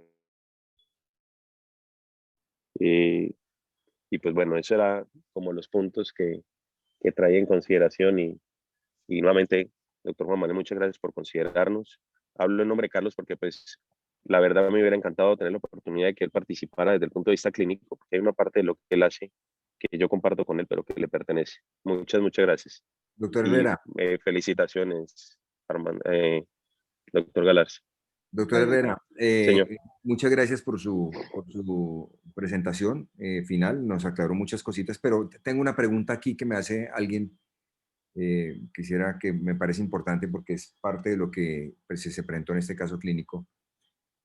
Y pues bueno, eso era como los puntos que traía en consideración y nuevamente, doctor Juan Manuel, muchas gracias por considerarnos. Hablo en nombre de Carlos porque pues la verdad me hubiera encantado tener la oportunidad de que él participara desde el punto de vista clínico, porque hay una parte de lo que él hace que yo comparto con él, pero que le pertenece. Muchas gracias. Doctor Y Herrera, felicitaciones, doctor Galarza. doctor Herrera, Señor. muchas gracias por su presentación final. Nos aclaró muchas cositas, pero tengo una pregunta aquí que me hace alguien. Quisiera que me parece importante porque es parte de lo que pues, se presentó en este caso clínico.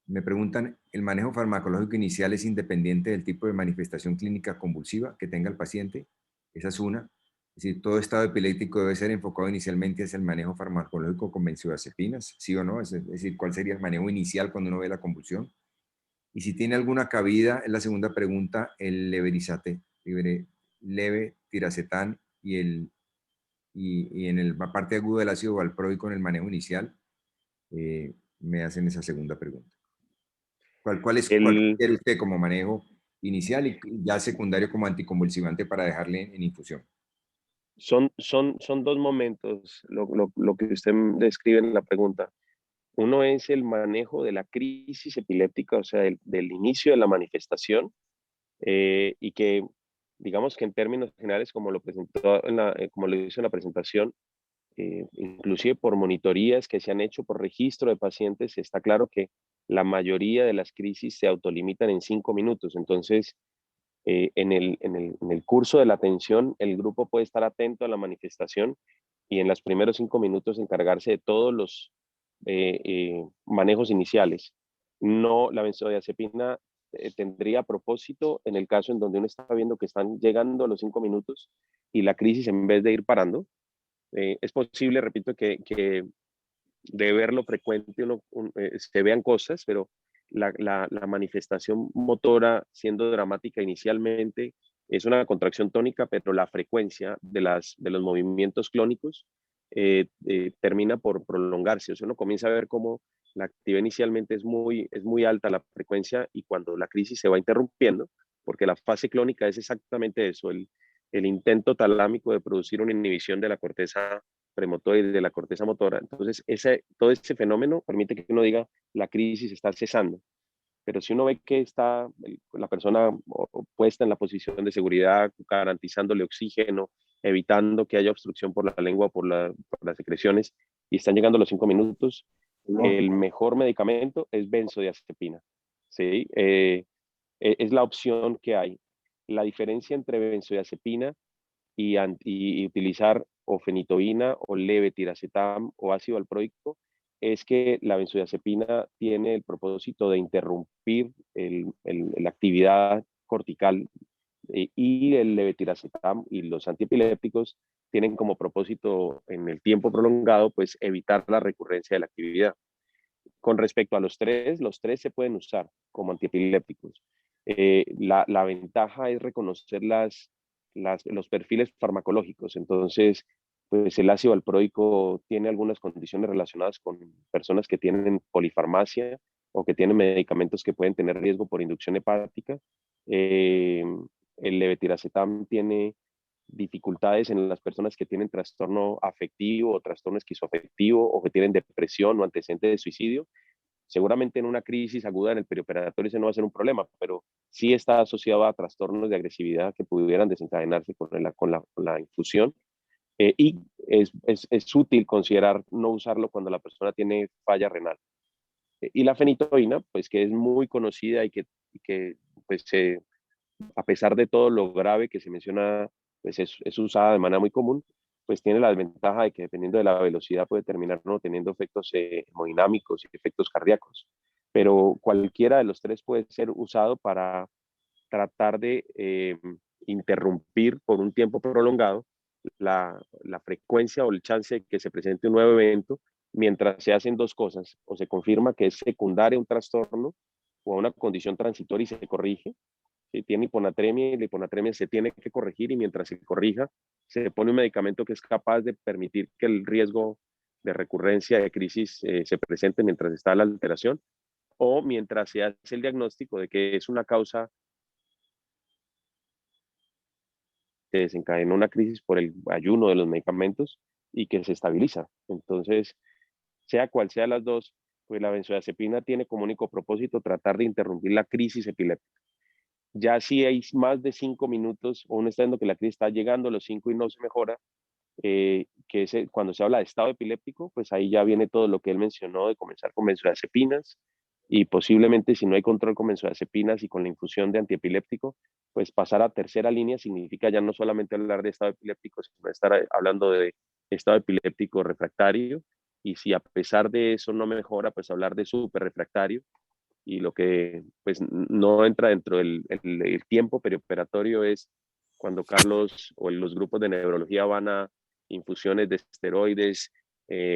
Me preguntan, ¿el manejo farmacológico inicial es independiente del tipo de manifestación clínica convulsiva que tenga el paciente? Esa es una. Es decir, todo estado epiléptico debe ser enfocado inicialmente hacia el manejo farmacológico con benzodiazepinas, ¿sí o no? Es decir, ¿cuál sería el manejo inicial cuando uno ve la convulsión? Y si tiene alguna cabida, es la segunda pregunta, el levetiracetam y en la parte aguda del ácido valproico en el manejo inicial, me hacen esa segunda pregunta. ¿Cuál El, quiere usted como manejo inicial y ya secundario como anticonvulsivante para dejarle en infusión? son dos momentos lo que usted describe en la pregunta. Uno es el manejo de la crisis epiléptica, o sea, del inicio de la manifestación, y que, digamos que en términos generales, como lo presentó como lo hizo en la presentación, inclusive por monitorías que se han hecho por registro de pacientes, está claro que la mayoría de las crisis se autolimitan en 5 minutos. Entonces, en el curso de la atención, el grupo puede estar atento a la manifestación y en los primeros 5 minutos encargarse de todos los manejos iniciales. No, la benzodiazepina tendría propósito en el caso en donde uno está viendo que están llegando a los 5 minutos y la crisis en vez de ir parando. Es posible, repito, que de verlo frecuente se vean cosas, pero la manifestación motora, siendo dramática inicialmente, es una contracción tónica, pero la frecuencia de los movimientos clónicos termina por prolongarse. O sea, uno comienza a ver cómo la actividad inicialmente es muy alta la frecuencia y cuando la crisis se va interrumpiendo, porque la fase clónica es exactamente eso, el intento talámico de producir una inhibición de la corteza premotora y de la corteza motora. Entonces, todo ese fenómeno permite que uno diga la crisis está cesando. Pero si uno ve que está la persona puesta en la posición de seguridad, garantizándole oxígeno, evitando que haya obstrucción por la lengua o por las secreciones, y están llegando los 5 minutos, el mejor medicamento es benzodiazepina. ¿Sí? Es la opción que hay. La diferencia entre benzodiazepina y utilizar o fenitoína o levetiracetam o ácido valproico es que la benzodiazepina tiene el propósito de interrumpir la actividad cortical y el levetiracetam y los antiepilépticos tienen como propósito en el tiempo prolongado pues evitar la recurrencia de la actividad. Con respecto a los tres se pueden usar como antiepilépticos. La ventaja es reconocer los perfiles farmacológicos. Entonces, pues el ácido valproico tiene algunas condiciones relacionadas con personas que tienen polifarmacia o que tienen medicamentos que pueden tener riesgo por inducción hepática. El levetiracetam tiene dificultades en las personas que tienen trastorno afectivo o trastorno esquizoafectivo o que tienen depresión o antecedentes de suicidio. Seguramente en una crisis aguda en el perioperatorio ese no va a ser un problema, pero sí está asociado a trastornos de agresividad que pudieran desencadenarse con la infusión. Y es útil considerar no usarlo cuando la persona tiene falla renal. Y la fenitoína, pues que es muy conocida y que pues, a pesar de todo lo grave que se menciona, pues es usada de manera muy común, pues tiene la desventaja de que dependiendo de la velocidad puede terminar no teniendo efectos hemodinámicos y efectos cardíacos. Pero cualquiera de los tres puede ser usado para tratar de interrumpir por un tiempo prolongado la frecuencia o el chance de que se presente un nuevo evento mientras se hacen dos cosas, o se confirma que es secundaria a un trastorno o a una condición transitoria y se corrige. Si tiene hiponatremia y la hiponatremia se tiene que corregir, y mientras se corrija, se pone un medicamento que es capaz de permitir que el riesgo de recurrencia de crisis se presente mientras está la alteración, o mientras se hace el diagnóstico de que es una causa que desencadenó una crisis por el ayuno de los medicamentos y que se estabiliza. Entonces, sea cual sea las dos, pues la benzodiazepina tiene como único propósito tratar de interrumpir la crisis epiléptica. Ya si hay más de 5 minutos o uno está viendo que la crisis está llegando a los 5 y no se mejora, que es cuando se habla de estado epiléptico, pues ahí ya viene todo lo que él mencionó de comenzar con benzodiazepinas, y posiblemente, si no hay control con benzodiazepinas y con la infusión de antiepiléptico, pues pasar a tercera línea significa ya no solamente hablar de estado epiléptico, sino estar hablando de estado epiléptico refractario, y si a pesar de eso no mejora, pues hablar de súper refractario. Y lo que pues no entra dentro del tiempo perioperatorio es cuando Carlos o los grupos de neurología van a infusiones de esteroides,